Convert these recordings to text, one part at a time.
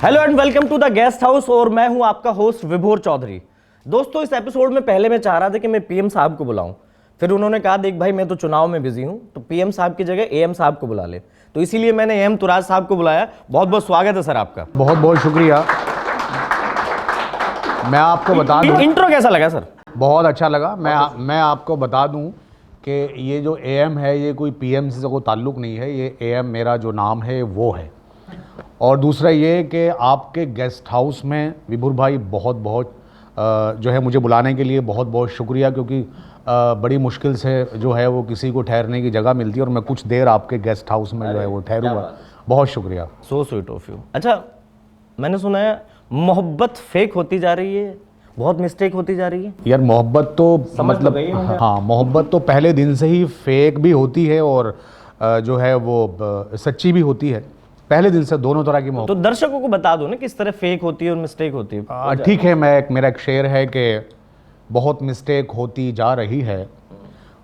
Hello and welcome to the guest house और मैं हूं आपका होस्ट विभोर चौधरी। दोस्तों, इस एपिसोड में पहले मैं चाह रहा था कि मैं पीएम साहब को बुलाऊं, फिर उन्होंने कहा देख भाई मैं तो चुनाव में बिजी हूं, तो पीएम साहब की जगह एएम साहब को बुला ले, तो इसीलिए मैंने एएम तुराज साहब को बुलाया। बहुत बहुत स्वागत है सर आपका। बहुत बहुत शुक्रिया। मैं आपको बता दूं, इंट्रो कैसा लगा सर? बहुत अच्छा लगा। मैं आपको बता दूं कि ये जो एएम है ये कोई पीएम से कोई ताल्लुक़ नहीं है, ये एएम मेरा जो नाम है वो है। और दूसरा ये कि आपके गेस्ट हाउस में विभुर भाई बहुत बहुत जो है मुझे बुलाने के लिए बहुत बहुत शुक्रिया, क्योंकि बड़ी मुश्किल से जो है वो किसी को ठहरने की जगह मिलती है और मैं कुछ देर आपके गेस्ट हाउस में जो है वो ठहरूंगा। बहुत शुक्रिया। So sweet of you. अच्छा, मैंने सुना है मोहब्बत फेक होती जा रही है, बहुत मिस्टेक होती जा रही है। यार मोहब्बत तो मतलब हाँ, मोहब्बत तो पहले दिन से ही फेक भी होती है और जो है वो सच्ची भी होती है। पहले दिन से दोनों तरह की मोहब्बत। तो दर्शकों को बता दो ना किस तरह फेक होती है और मिस्टेक होती है। ठीक है, मेरा एक शेर है कि बहुत मिस्टेक होती जा रही है,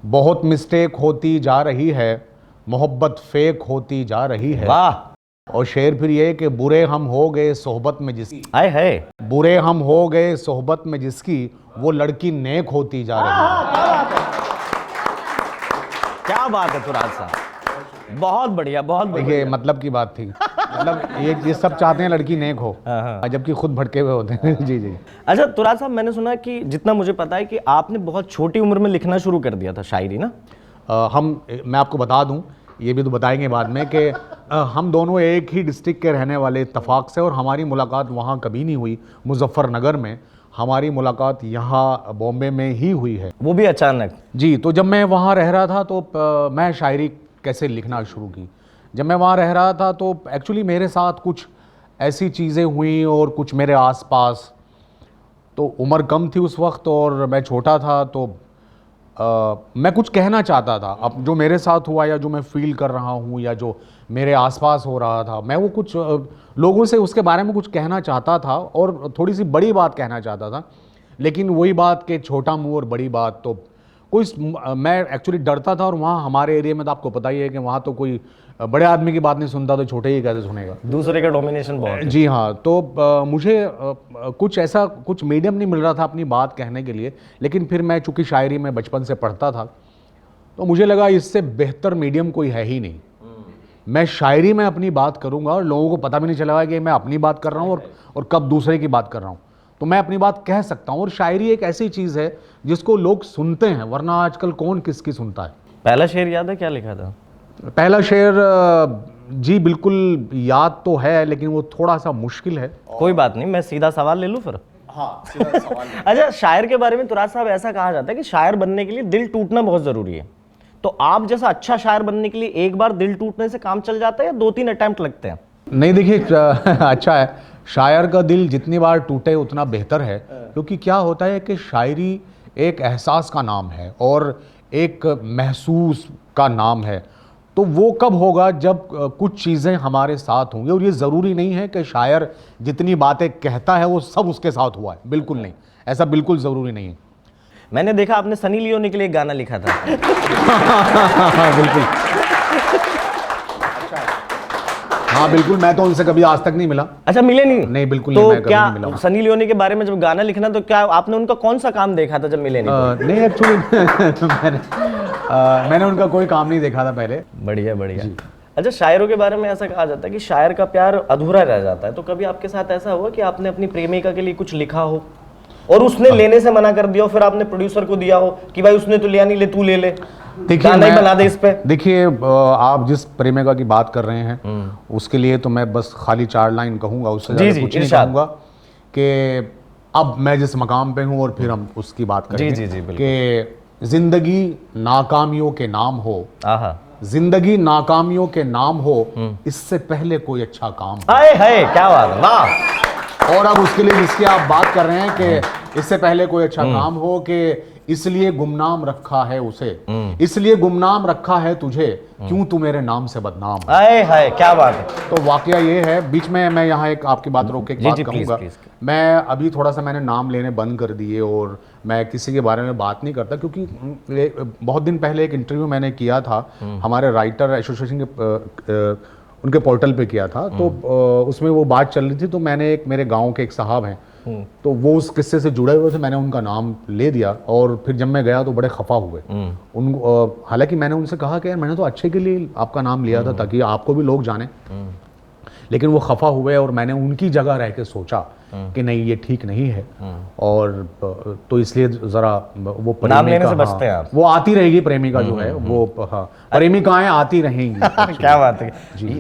बहुत मिस्टेक होती जा रही है, मोहब्बत फेक होती जा रही है। वाह। और शेर फिर ये कि बुरे हम हो गए सोहबत में जिसकी, आए है, बुरे हम हो गए सोहबत में जिसकी, वो लड़की नेक होती जा रही है। क्या बात है तुराज साहब, बहुत बढ़िया, बहुत बढ़िया। ये मतलब की बात थी। मतलब ये सब चाहते हैं लड़की नेक हो, जबकि खुद भटके हुए होते हैं। जी जी। अच्छा तुराज साहब, मैंने सुना कि जितना मुझे पता है कि आपने बहुत छोटी उम्र में लिखना शुरू कर दिया था शायरी ना। मैं आपको बता दूं, ये भी तो बताएंगे बाद में कि हम दोनों एक ही डिस्ट्रिक्ट के रहने वाले इत्तफाक से, और हमारी मुलाकात वहाँ कभी नहीं हुई मुजफ्फरनगर में, हमारी मुलाकात यहाँ बॉम्बे में ही हुई है, वो भी अचानक। जी। तो जब मैं वहाँ रह रहा था तो मैं शायरी कैसे लिखना शुरू की। जब मैं वहाँ रह रहा था तो एक्चुअली मेरे साथ कुछ ऐसी चीज़ें हुई और कुछ मेरे आसपास, तो उम्र कम थी उस वक्त और मैं छोटा था, तो मैं कुछ कहना चाहता था। अब जो मेरे साथ हुआ या जो मैं फील कर रहा हूँ या जो मेरे आसपास हो रहा था, मैं वो कुछ लोगों से उसके बारे में कुछ कहना चाहता था और थोड़ी सी बड़ी बात कहना चाहता था। लेकिन वही बात कि छोटा मुंह और बड़ी बात, तो मैं एक्चुअली डरता था। और वहाँ हमारे एरिया में तो आपको पता ही है कि वहाँ तो कोई बड़े आदमी की बात नहीं सुनता, तो छोटे ही कैसे सुनेगा। दूसरे का डोमिनेशन बहुत है। जी हाँ। तो मुझे कुछ मीडियम नहीं मिल रहा था अपनी बात कहने के लिए। लेकिन फिर मैं चूँकि शायरी में बचपन से पढ़ता था, तो मुझे लगा इससे बेहतर मीडियम कोई है ही नहीं। मैं शायरी में अपनी बात करूँगा और लोगों को पता भी नहीं चलेगा कि मैं अपनी बात कर रहा हूँ और कब दूसरे की बात कर रहा हूँ। तो मैं अपनी बात कह सकता हूँ। और शायरी एक ऐसी चीज़ है जिसको लोग सुनते हैं, वरना आजकल कौन किसकी सुनता है। पहला शेर याद है क्या लिखा था? पहला शेर जी बिल्कुल याद तो है, लेकिन वो थोड़ा सा मुश्किल है। कोई बात नहीं, मैं सीधा सवाल ले लूँ फिर। हाँ, सीधा सवाल। अच्छा, शायर के बारे में तुराज साहब ऐसा कहा जाता है कि शायर बनने के लिए दिल टूटना बहुत जरूरी है। तो आप जैसा अच्छा शायर बनने के लिए एक बार दिल टूटने से काम चल जाता है या 2-3 अटेम्प्ट लगते हैं? नहीं, देखिए अच्छा है, शायर का दिल जितनी बार टूटे उतना बेहतर है। क्योंकि क्या होता है कि शायरी एक एहसास का नाम है और एक महसूस का नाम है। तो वो कब होगा जब कुछ चीज़ें हमारे साथ होंगी। और ये ज़रूरी नहीं है कि शायर जितनी बातें कहता है वो सब उसके साथ हुआ है, बिल्कुल नहीं, ऐसा बिल्कुल ज़रूरी नहीं है। मैंने देखा आपने सनी लियोनी के लिए एक गाना लिखा था। बिल्कुल। हाँ बिल्कुल, मैं तो उनसे कभी आज तक नहीं मिला। अच्छा, मिले नहीं? नहीं, बिल्कुल तो नहीं, मैं कभी क्या नहीं मिला। सनी लियोनी के बारे में जब गाना लिखना, तो क्या आपने उनका कौन सा काम देखा था जब मिले नहीं? नहीं एक्चुअली मैंने उनका कोई काम नहीं देखा था पहले। बढ़िया बढ़िया। अच्छा, शायरों के बारे में ऐसा कहा जाता है कि शायर का प्यार अधूरा रह जाता है, तो कभी आपके साथ ऐसा हुआ कि आपने अपनी प्रेमिका के लिए कुछ लिखा हो और उसने लेने से मना कर दिया हो, फिर आपने प्रोड्यूसर को दिया हो कि भाई उसने तो लिया नहीं, ले तू ले ले, गाना ही बना दे इस पे? देखिए, आप जिस प्रेमिका की बात कर रहे हैं उसके लिए तो मैं बस खाली 4 लाइन कहूंगा, उससे ज़्यादा कुछ नहीं कहूंगा। कि अब मैं जिस मकाम पे हूं और फिर हम उसकी बात करेंगे कि जिंदगी नाकामियों के नाम हो, जिंदगी नाकामियों के नाम हो, इससे पहले कोई अच्छा काम हो। हाय हाय, क्या बात है, वाह। और अब उसके लिए जिसकी आप बात कर रहे हैं कि इससे पहले कोई अच्छा काम हो, कि इसलिए गुमनाम रखा है उसे, इसलिए गुमनाम रखा है तुझे, क्यों तू मेरे नाम से बदनाम। हाय हाय, क्या बात है। तो वाकया ये है, बीच में मैं यहाँ एक आपकी बात रोक के एक बात कहूँगा। मैं अभी थोड़ा सा मैंने नाम लेने बंद कर दिए और मैं किसी के बारे में बात नहीं करता, क्योंकि बहुत दिन पहले एक इंटरव्यू मैंने किया था हमारे राइटर एसोसिएशन के उनके पोर्टल पे किया था। तो उसमें वो बात चल रही थी, तो मैंने मेरे गांव के एक साहब हैं, तो वो उस किस्से से जुड़े हुए थे, मैंने उनका नाम ले दिया। और फिर जब मैं गया तो बड़े खफा हुए। हालांकि मैंने उनसे कहा कि यार मैंने तो अच्छे के लिए आपका नाम लिया था ताकि आपको भी लोग जाने, लेकिन वो खफा हुए। और मैंने उनकी जगह रह के सोचा कि नहीं ये ठीक नहीं है, और तो इसलिए जरा वो नाम लेने से हाँ, बचते हैं आप। वो आती रहेगी प्रेमिका जो है वो, हाँ, प्रेमिकाएं आती रहेंगी। क्या बात है,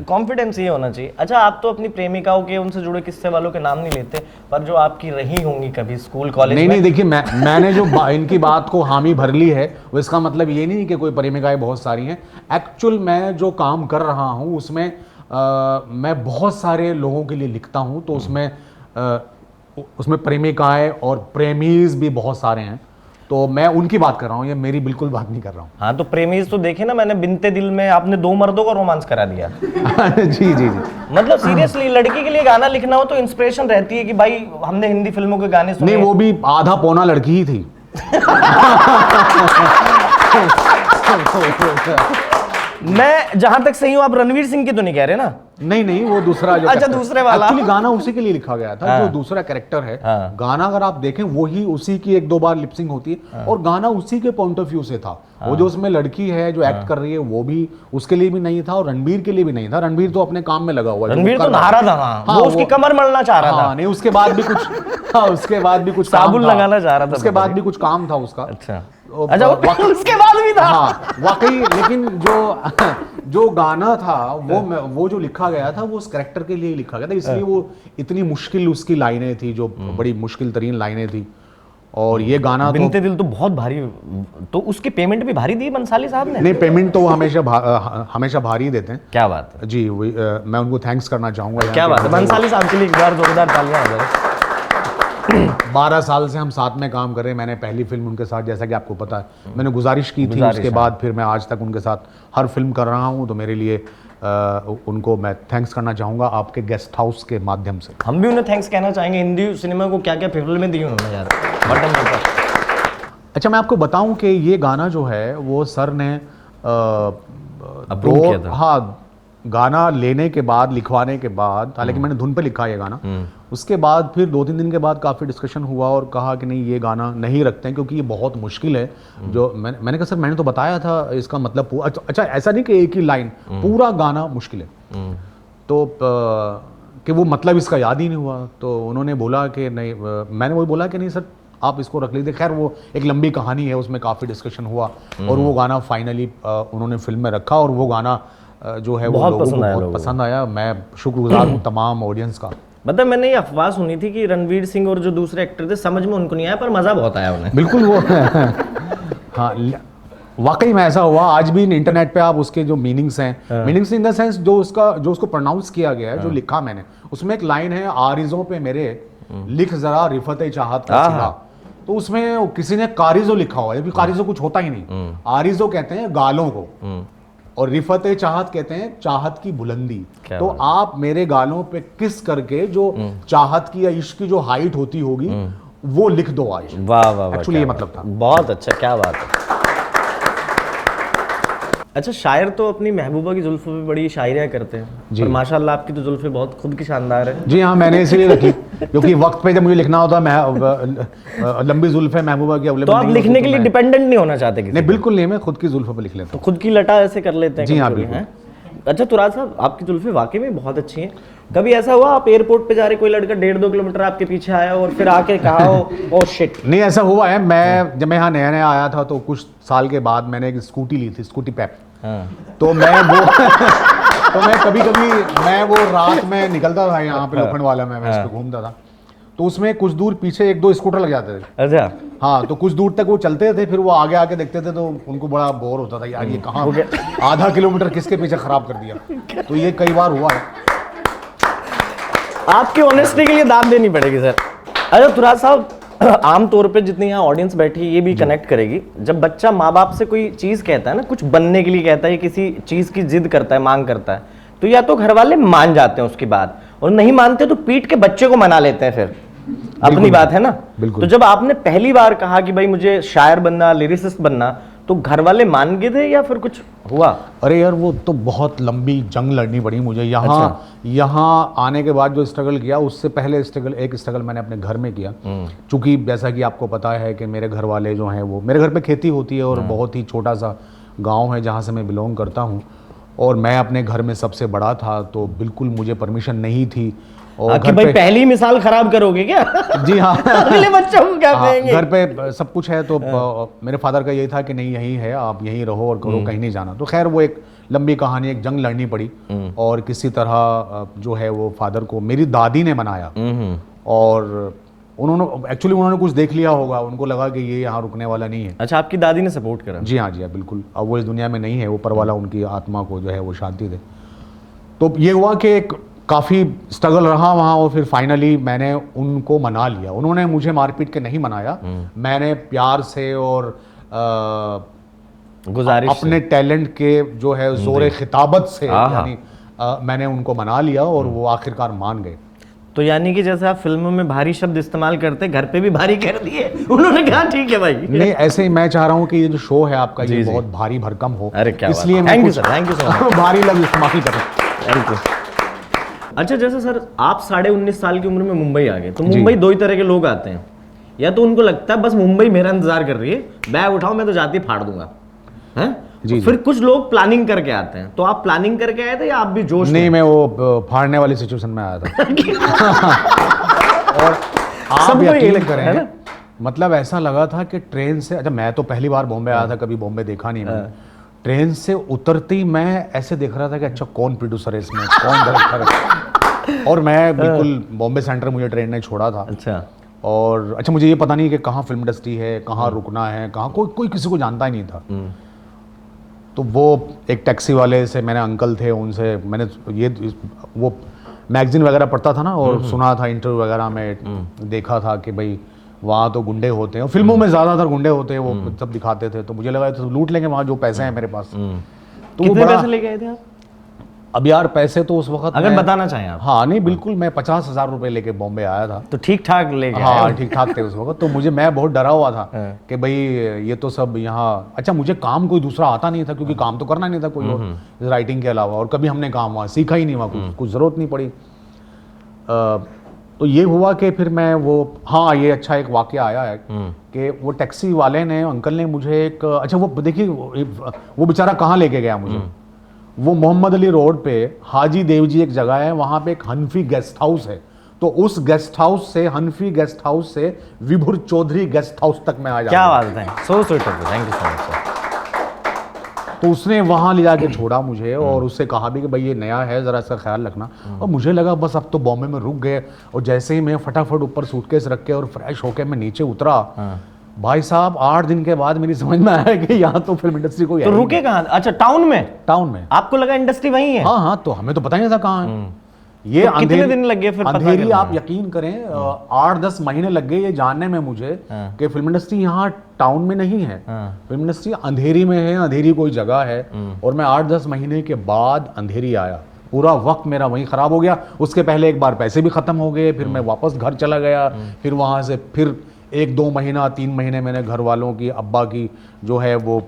कॉन्फिडेंस ये होना चाहिए। अच्छा, आप तो अपनी प्रेमिकाओं के उनसे जुड़े किस्से वालों के नाम नहीं लेते, पर जो आपकी रही होंगी कभी स्कूल कॉलेज में। नहीं देखिए, मैंने जो इनकी बात को हामी भर ली है, वो इसका मतलब ये नहीं कि कोई प्रेमिकाएं बहुत सारी हैं। एक्चुअल मैं जो काम कर रहा हूँ उसमें मैं बहुत सारे लोगों के लिए लिखता हूँ, तो उसमें प्रेमिकाएं और प्रेमीज भी बहुत सारे हैं, तो मैं उनकी बात कर रहा हूँ, ये मेरी बिल्कुल बात नहीं कर रहा हूँ। हाँ, तो प्रेमीज तो देखे ना, मैंने बिनते दिल में आपने 2 मर्दों का रोमांस करा दिया। जी जी जी। मतलब सीरियसली लड़की के लिए गाना लिखना हो तो इंस्पिरेशन रहती है कि भाई हमने हिंदी फिल्मों के गाने सुने। नहीं, वो भी आधा पौना लड़की ही थी। मैं जहां तक सही हूं, आप रणवीर सिंह की तो नहीं कह रहे ना? नहीं, वो दूसरा जो अच्छा, दूसरे वाला। एक्चुअली गाना उसी के लिए लिखा गया था। जो दूसरा कैरेक्टर है, गाना अगर आप देखें वही उसी की 1-2 बार लिपसिंग होती है, और गाना उसी के पॉइंट ऑफ व्यू से था। वो जो उसमें लड़की है जो एक्ट कर रही है, वो भी उसके लिए भी नहीं था, और रणबीर के लिए भी नहीं था। रणबीर तो अपने काम में लगा हुआ है, रणबीर तो नहा रहा था, वो उसकी कमर मलना चाह रहा था। नहीं, उसके बाद भी कुछ उसके बाद भी कुछ साबुन लगाना चाह रहा था, उसके बाद भी कुछ काम था उसका। अच्छा, उसके बाद भी था। हाँ वाकई, लेकिन जो गाना था वो जो लिखा गया था वो उस कैरेक्टर के लिए लिखा गया था, इसलिए वो इतनी मुश्किल उसकी लाइनें थी, जो बड़ी मुश्किल तरीन लाइनें थी। और ये गाना बिनते दिल तो बहुत भारी, तो उसकी पेमेंट भी भारी दी बंसाली साहब ने? नहीं, पेमेंट तो वो हमेशा भारी ही देते हैं। क्या बात है जी, मैं उनको थैंक्स करना चाहूंगा। क्या बात है, बंसाली साहब के लिए एक बार जोरदार तालियां हो जाए। 12 साल से हम साथ में काम कर रहे हैं। मैंने पहली फिल्म उनके साथ, जैसा कि आपको पता है, मैंने गुजारिश की थी, उसके बाद फिर मैं आज तक उनके साथ हर फिल्म कर रहा हूं। तो मेरे लिए उनको मैं थैंक्स करना चाहूँगा आपके गेस्ट हाउस के माध्यम से। हम भी उन्हें थैंक्स कहना चाहेंगे। हिंदी सिनेमा को क्या क्या फिल्में दी उन्होंने यार, बटन पर। अच्छा, मैं आपको बताऊं कि ये गाना जो है वो सर ने अप्रूव किया था। हाँ, गाना लेने के बाद, लिखवाने के बाद, हालांकि मैंने धुन पे लिखा है ये गाना, उसके बाद फिर 2-3 दिन के बाद काफ़ी डिस्कशन हुआ और कहा कि नहीं, ये गाना नहीं रखते हैं क्योंकि ये बहुत मुश्किल है। जो मैंने कहा सर, मैंने तो बताया था इसका मतलब अच्छा, ऐसा नहीं कि एक ही लाइन, पूरा गाना मुश्किल है। तो कि वो मतलब इसका याद ही नहीं हुआ। तो उन्होंने बोला कि नहीं, मैंने वही बोला कि नहीं सर, आप इसको रख लीजिए। खैर, वो एक लंबी कहानी है, उसमें काफ़ी डिस्कशन हुआ और वो गाना फाइनली उन्होंने फिल्म में रखा, और वो गाना जो है वो लोगों को बहुत पसंद आया। मैं शुक्रगुजार हूँ तमाम ऑडियंस का। मतलब मैंने ये अफवाह सुनी थी कि रणवीर सिंह और जो दूसरे एक्टर थे समझ में उनको नहीं आया, पर मजा बहुत आया उन्हें। बिल्कुल वो हाँ, वाकई में ऐसा हुआ। आज भी इंटरनेट पे आप उसके जो मीनिंग्स हैं, मीनिंग्स इन द सेंस जो उसको प्रोनाउंस किया गया है, जो लिखा मैंने, उसमें एक लाइन है, आरिज़ों पे मेरे लिख जरा रिफत चाहत का सिला। तो उसमें किसी ने कारिजो लिखा हुआ है, कारिजो कुछ होता ही नहीं। आरिजो कहते हैं गालों को, और रिफत चाहत कहते हैं चाहत की बुलंदी। तो आप मेरे गालों पे किस करके जो चाहत की या इश्क की जो हाइट होती होगी वो लिख दो आज। वाह वाह, एक्चुअली ये मतलब था। बहुत अच्छा, क्या बात है। अच्छा, शायर तो अपनी महबूबा की जुल्फों पे बड़ी शायरियाँ करते हैं, पर माशाल्लाह आपकी तो जुल्फें बहुत खुद की शानदार है। जी हाँ, मैंने इसीलिए रखी क्योंकि वक्त पे जब मुझे लिखना होता लंबी जुल्फें महबूबा की अवेलेबल। तो आप लिखने के लिए डिपेंडेंट नहीं होना चाहते किसी? नहीं, बिल्कुल नहीं, मैं खुद की जुल्फों पे लिख लेता हूँ। तो खुद की लटा ऐसे कर लेते हैं? जी हाँ, बिल्कुल। अच्छा तुराज साहब, आपकी जुल्फें वाकई में बहुत अच्छी हैं। कभी ऐसा हुआ आप एयरपोर्ट पे जा रहे, कोई लड़का 1.5-2 किलोमीटर आपके पीछे आया और फिर आके कहा हो ओ शिट? नहीं, ऐसा हुआ है। मैं जब मैं यहाँ नया नया आया था तो कुछ साल के बाद मैंने एक स्कूटी ली थी, स्कूटी पेप। तो मैं कभी मैं वो रात में निकलता था यहाँ पे लोखंड वाला में, मैं इस पे घूमता था। तो उसमें कुछ दूर पीछे 1-2 स्कूटर लग जाते थे। अच्छा। हाँ, तो कुछ दूर तक वो चलते थे, फिर वो आगे आके देखते थे तो उनको बड़ा बोर होता था, यार ये कहाँ आधा किलोमीटर किसके पीछे खराब कर दिया। तो ये कई बार हुआ है। आपकी ऑनेस्टी के लिए दाद देनी पड़ेगी सर। अच्छा तुराज साहब, आमतौर पे जितनी यहाँ ऑडियंस बैठी है ये भी कनेक्ट करेगी, जब बच्चा माँ बाप से कोई चीज़ कहता है ना, कुछ बनने के लिए कहता है, किसी चीज़ की जिद करता है, मांग करता है, तो या तो घर वाले मान जाते हैं उसकी बात, और नहीं मानते तो पीट के बच्चे को मना लेते हैं। फिर अपनी बात है ना। तो जब आपने पहली बार कहा कि भाई मुझे शायर बनना, लिरिसिस्ट बनना, तो घर वाले मान गए थे या फिर कुछ हुआ? अरे यार वो तो बहुत लंबी जंग लड़नी पड़ी मुझे यहाँ। अच्छा। यहाँ आने के बाद जो स्ट्रगल किया, उससे पहले एक स्ट्रगल मैंने अपने घर में किया। क्योंकि जैसा कि आपको पता है कि मेरे घर वाले जो हैं, वो मेरे घर पे खेती होती है और बहुत ही छोटा सा गांव है जहाँ से मैं बिलोंग करता हूँ, और मैं अपने घर में सबसे बड़ा था, तो बिल्कुल मुझे परमिशन नहीं थी। और कि भाई पहली मिसाल खराब करोगे क्या? जी हाँ। अगले बच्चों को क्या कहेंगे? घर पे सब कुछ है, तो मेरे फादर का यही था कि नहीं यही है, आप यहीं रहो और करो, कहीं नहीं जाना। तो खैर वो एक लंबी कहानी, एक जंग लड़नी पड़ी, और किसी तरह जो है वो फादर को मेरी दादी ने मनाया। और उन्होंने कुछ देख लिया होगा, उनको लगा कि ये यहाँ रुकने वाला नहीं है। अच्छा, आपकी दादी ने सपोर्ट करा? जी हाँ, बिल्कुल। अब वो इस दुनिया में नहीं है, ऊपर वाला उनकी आत्मा को जो है वो शांति दे। तो ये हुआ कि एक काफ़ी स्ट्रगल रहा वहाँ, और फिर फाइनली मैंने उनको मना लिया। उन्होंने मुझे मारपीट के नहीं मनाया, मैंने प्यार से और गुजारिश अपने टैलेंट के जो है जोरे खिताबत से, यानी मैंने उनको मना लिया, और वो आखिरकार मान गए। तो यानी कि जैसे आप फिल्मों में भारी शब्द इस्तेमाल करते, घर पे भी भारी कर दिए, उन्होंने कहा ठीक है भाई। नहीं, ऐसे ही मैं चाह रहा हूँ कि ये जो शो है आपका, ये बहुत भारी भरकम हो। अरे क्या इसलिए थैंक यू सर भारी लफ्ज इस्तेमाल करें। Thank you. अच्छा, जैसे सर आप 19.5 साल की उम्र में मुंबई आ गए, तो मुंबई दो ही तरह के लोग आते हैं। या तो उनको लगता है बस मुंबई मेरा इंतजार कर रही है, बैग उठाओ मैं तो जाती फाड़ दूंगा, हैं? फिर कुछ लोग प्लानिंग करके आते हैं। तो आप प्लानिंग करके आए थे या आप भी जोश में? नहीं, मैं वो फाड़ने वाली सिचुएशन में आया था। और आप यकीन करें, मतलब ऐसा लगा था कि ट्रेन से, अच्छा मैं तो पहली बार बॉम्बे आया था, कभी बॉम्बे देखा नहीं मैंने। ट्रेन से उतरते ही मैं ऐसे देख रहा था कि अच्छा कौन प्रोड्यूसर है इसमें, कौन डायरेक्टर है। और मैं बिल्कुल बॉम्बे सेंटर मुझे ट्रेन ने छोड़ा था। अच्छा। और अच्छा मुझे ये पता नहीं कि कहाँ फिल्म इंडस्ट्री है, कहाँ रुकना है, कहाँ कोई किसी को जानता ही नहीं था। तो वो एक टैक्सी वाले से, मैंने अंकल थे उनसे मैंने वो मैगजीन वगैरह पढ़ता था ना, और सुना था इंटरव्यू वगैरह में, देखा था कि भाई वहाँ तो गुंडे होते हैं, और फिल्मों में ज़्यादातर गुंडे होते हैं, वो सब दिखाते थे। तो मुझे लगा तो लूट लेंगे वहाँ जो पैसे हैं मेरे पास। तो कितने पैसे लेके आए थे आप? अब यार पैसे तो उस वक्त, अगर बताना चाहें आप। हाँ नहीं बिल्कुल, मैं 50,000 रुपए लेके बॉम्बे आया था। तो ठीक ठाक लेके? हाँ ठीक ठाक थे उस वक्त। तो मैं बहुत डरा हुआ था कि भाई ये तो सब यहाँ, अच्छा मुझे काम कोई दूसरा आता नहीं था, क्योंकि काम तो करना नहीं था कोई और राइटिंग के अलावा, और कभी हमने काम वहाँ सीखा ही नहीं, वहाँ कुछ ज़रूरत नहीं पड़ी। तो ये हुआ कि फिर मैं वो, हाँ ये अच्छा एक वाकया आया है कि वो टैक्सी वाले ने, अंकल ने मुझे एक, अच्छा वो देखिए वो बेचारा कहाँ लेके गया मुझे। वो मोहम्मद अली रोड पे हाजी देवजी एक जगह है, वहाँ पे एक हनफी गेस्ट हाउस है। तो उस गेस्ट हाउस से, हनफी गेस्ट हाउस से विभुर चौधरी गेस्ट हाउस तक मैं आ जाता। क्या बात है, so sweet of you, thank you so much sir. तो उसने वहाँ ले जाके छोड़ा मुझे, और उससे कहा भी कि भाई ये नया है, ज़रा सा ख्याल रखना। और मुझे लगा बस अब तो बॉम्बे में रुक गए, और जैसे ही मैं फटाफट ऊपर सूटकेस रख के और फ्रेश होके मैं नीचे उतरा, भाई साहब 8 दिन के बाद मेरी समझ में आया कि यहाँ तो फिल्म इंडस्ट्री कोई तो रुके कहाँ? अच्छा टाउन में आपको लगा इंडस्ट्री वही है? हाँ, तो हमें तो पता ही नहीं था कहाँ है ये। तो कितने दिन लग गए फिर अंधेरी, आप यकीन करें 8-10 महीने लग गए ये जानने में मुझे कि फिल्म इंडस्ट्री यहाँ टाउन में नहीं है। फिल्म इंडस्ट्री अंधेरी में है, अंधेरी कोई जगह है। और मैं 8-10 महीने के बाद अंधेरी आया, पूरा वक्त मेरा वहीं खराब हो गया। उसके पहले एक बार पैसे भी खत्म हो गए, फिर मैं वापस घर चला गया, फिर वहाँ से फिर 1-2 महीना 3 महीने मैंने घर वालों की, अब्बा की जो है वो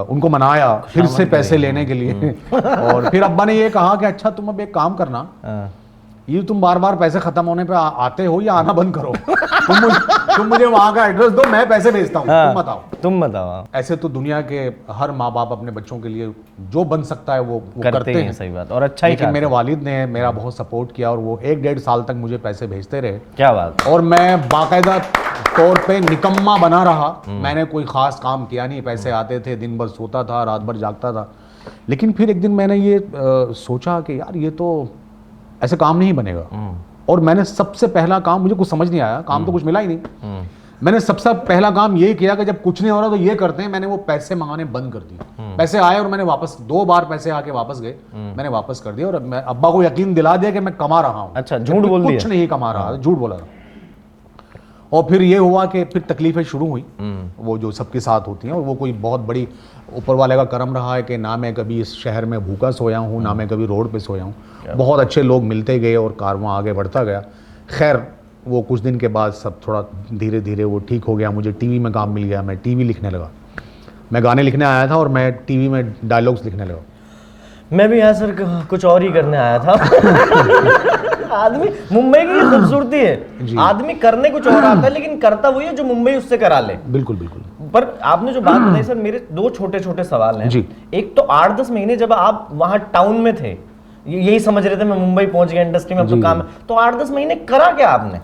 उनको मनाया फिर से पैसे लेने के लिए। और फिर अब्बा ने ये कहा कि अच्छा तुम अब एक काम करना, ये तुम बार बार पैसे खत्म होने पे आते हो या आना बंद करो। तुम मुझे वहां का एड्रेस दो, मैं पैसे भेजता हूँ, तुम बताओ। ऐसे तो दुनिया के हर माँ बाप अपने बच्चों के लिए जो बन सकता है वो करते हैं। सही बात, और अच्छा ही। लेकिन मेरे वालिद ने मेरा बहुत सपोर्ट किया, और वो 1-1.5 साल तक मुझे पैसे भेजते रहे। क्या बात। और मैं बाकायदा तौर पे निकम्मा बना रहा, मैंने कोई खास काम किया नहीं, पैसे आते थे, दिन भर सोता था, रात भर जागता था। लेकिन फिर एक दिन मैंने ये सोचा कि यार ये तो ऐसे काम नहीं बनेगा। और मैंने सबसे पहला काम, मुझे कुछ समझ नहीं आया, काम तो कुछ मिला ही नहीं, मैंने सबसे पहला काम ये किया कि जब कुछ नहीं हो रहा तो ये करते हैं, मैंने वो पैसे मंगाने बंद कर दिए। पैसे आए और मैंने वापस 2 बार पैसे आके वापस गए, मैंने वापस कर दिया। और मैं अब्बा को यकीन दिला दिया कि मैं कमा रहा हूँ। अच्छा, झूठ बोल दिया? कुछ नहीं कमा रहा, झूठ बोला। और फिर ये हुआ कि फिर तकलीफें शुरू हुई, वो जो सबके साथ होती हैं। और वो कोई बहुत बड़ी ऊपर वाले का करम रहा है कि ना मैं कभी इस शहर में भूखा सोया हूँ, ना मैं कभी रोड पे सोया हूँ। बहुत अच्छे लोग मिलते गए और कारवां आगे बढ़ता गया। खैर वो कुछ दिन के बाद सब थोड़ा धीरे धीरे वो ठीक हो गया। मुझे टीवी में काम मिल गया, मैं टीवी लिखने लगा। मैं गाने लिखने आया था और मैं टीवी में डायलॉग्स लिखने लगा। मैं भी यहाँ सर कुछ और ही करने आया था। आदमी, मुंबई की ये खूबसूरती है, आदमी करने कुछ और आता है लेकिन करता वही है जो मुंबई उससे करा ले। बिल्कुल बिल्कुल। पर आपने जो बात बताई सर, मेरे दो छोटे छोटे सवाल हैं जी। एक तो 8-10 महीने जब आप वहां टाउन में थे, यही समझ रहे थे मैं मुंबई पहुंच गया, इंडस्ट्री में अब तो काम है, तो 8-10 महीने करा क्या आपने?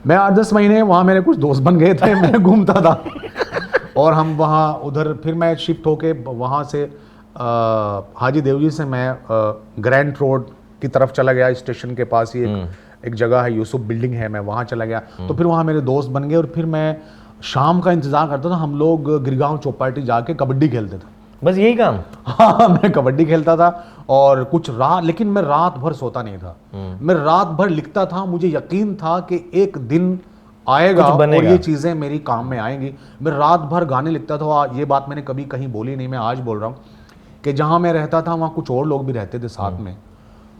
मैं 8-10 महीने वहाँ मेरे कुछ दोस्त बन गए थे, मैं घूमता था और हम वहाँ उधर, फिर मैं शिफ्ट होके वहाँ से हाजी देवजी से मैं ग्रैंड रोड की तरफ चला गया। स्टेशन के पास ही एक जगह है, यूसुफ बिल्डिंग है, मैं वहाँ चला गया। तो फिर वहाँ मेरे दोस्त बन गए और फिर मैं शाम का इंतजार करता था। हम लोग गिरगांव चौपाटी जाके कबड्डी खेलते थे। बस यही काम? हाँ, मैं कबड्डी खेलता था और कुछ रात, लेकिन मैं रात भर सोता नहीं था। मैं रात भर लिखता था। मुझे यकीन था कि एक दिन आएगा और ये चीज़ें मेरी काम में आएंगी। मैं रात भर गाने लिखता था। ये बात मैंने कभी कहीं बोली नहीं, मैं आज बोल रहा हूँ कि जहाँ मैं रहता था वहाँ कुछ और लोग भी रहते थे साथ में।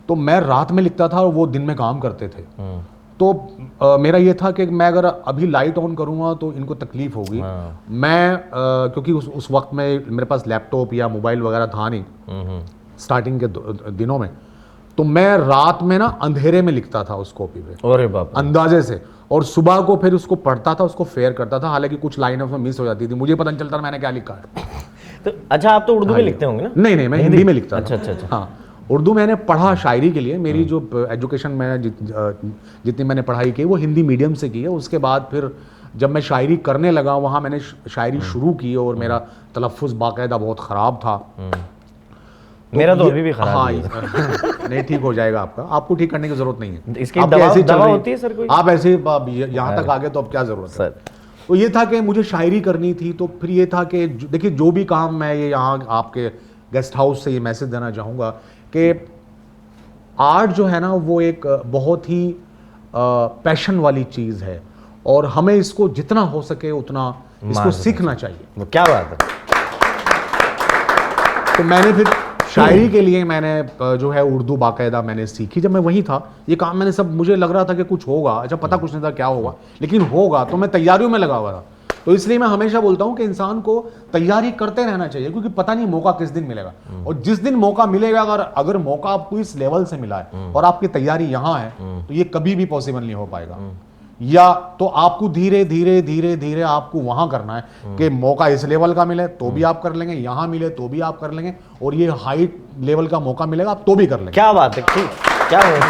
तो मैं रात में लिखता था और वो दिन में काम करते थे। तो मेरा ये था कि मैं अगर अभी लाइट ऑन करूँगा तो इनको तकलीफ होगी। मैं क्योंकि उस वक्त में मेरे पास लैपटॉप या मोबाइल वगैरह था नहीं स्टार्टिंग के दिनों में। तो मैं रात में ना अंधेरे में लिखता था उस कॉपी पे, अरे बाप, अंदाजे से, और सुबह को फिर उसको पढ़ता था, उसको फेयर करता था। हालांकि कुछ लाइनें उसमें मिस हो जाती थी, मुझे पता नहीं चलता मैंने क्या लिखा है। तो अच्छा, आप तो उर्दू में लिखते होंगे ना? नहीं, मैं हिंदी में लिखता था। अच्छा। हाँ, उर्दू मैंने पढ़ा शायरी के लिए। मेरी जो एजुकेशन में जितनी मैंने पढ़ाई की वो हिंदी मीडियम से की है। उसके बाद फिर जब मैं शायरी करने लगा वहाँ मैंने शायरी शुरू की और मेरा तलफ़ुज़ बाकायदा बहुत ख़राब था। मेरा तो अभी भी खराब हाँ, है। नहीं, ठीक हो जाएगा आपका। आपको ठीक करने की जरूरत नहीं है। इसकी दवा होती है सर कोई? आप ऐसे यहाँ तक आ गए तो अब क्या जरूरत है सर? तो ये था कि मुझे शायरी करनी थी। तो फिर ये था कि देखिए, जो भी काम मैं ये यहाँ आपके गेस्ट हाउस से ये मैसेज देना चाहूँगा कि आर्ट जो है ना वो एक बहुत ही पैशन वाली चीज़ है और हमें इसको जितना हो सके उतना इसको सीखना चाहिए। क्या बात है। तो मैंने फिर शायरी के लिए मैंने जो है उर्दू बाकायदा मैंने सीखी। जब मैं वहीं था ये काम मैंने सब, मुझे लग रहा था कि कुछ होगा, अच्छा पता कुछ नहीं था क्या होगा, लेकिन होगा। तो मैं तैयारियों में लगा हुआ था। तो इसलिए मैं हमेशा बोलता हूं कि इंसान को तैयारी करते रहना चाहिए, क्योंकि पता नहीं मौका किस दिन मिलेगा। और जिस दिन मौका मिलेगा, अगर मौका आपको इस लेवल से मिला है और आपकी तैयारी यहां है, तो ये कभी भी पॉसिबल नहीं हो पाएगा। या तो आपको धीरे धीरे आपको वहां करना है कि मौका इस लेवल का मिले तो भी आप कर लेंगे, यहां मिले तो भी आप कर लेंगे, और ये हाई लेवल का मौका मिलेगा आप तो भी कर लेंगे। क्या बात है, क्या है।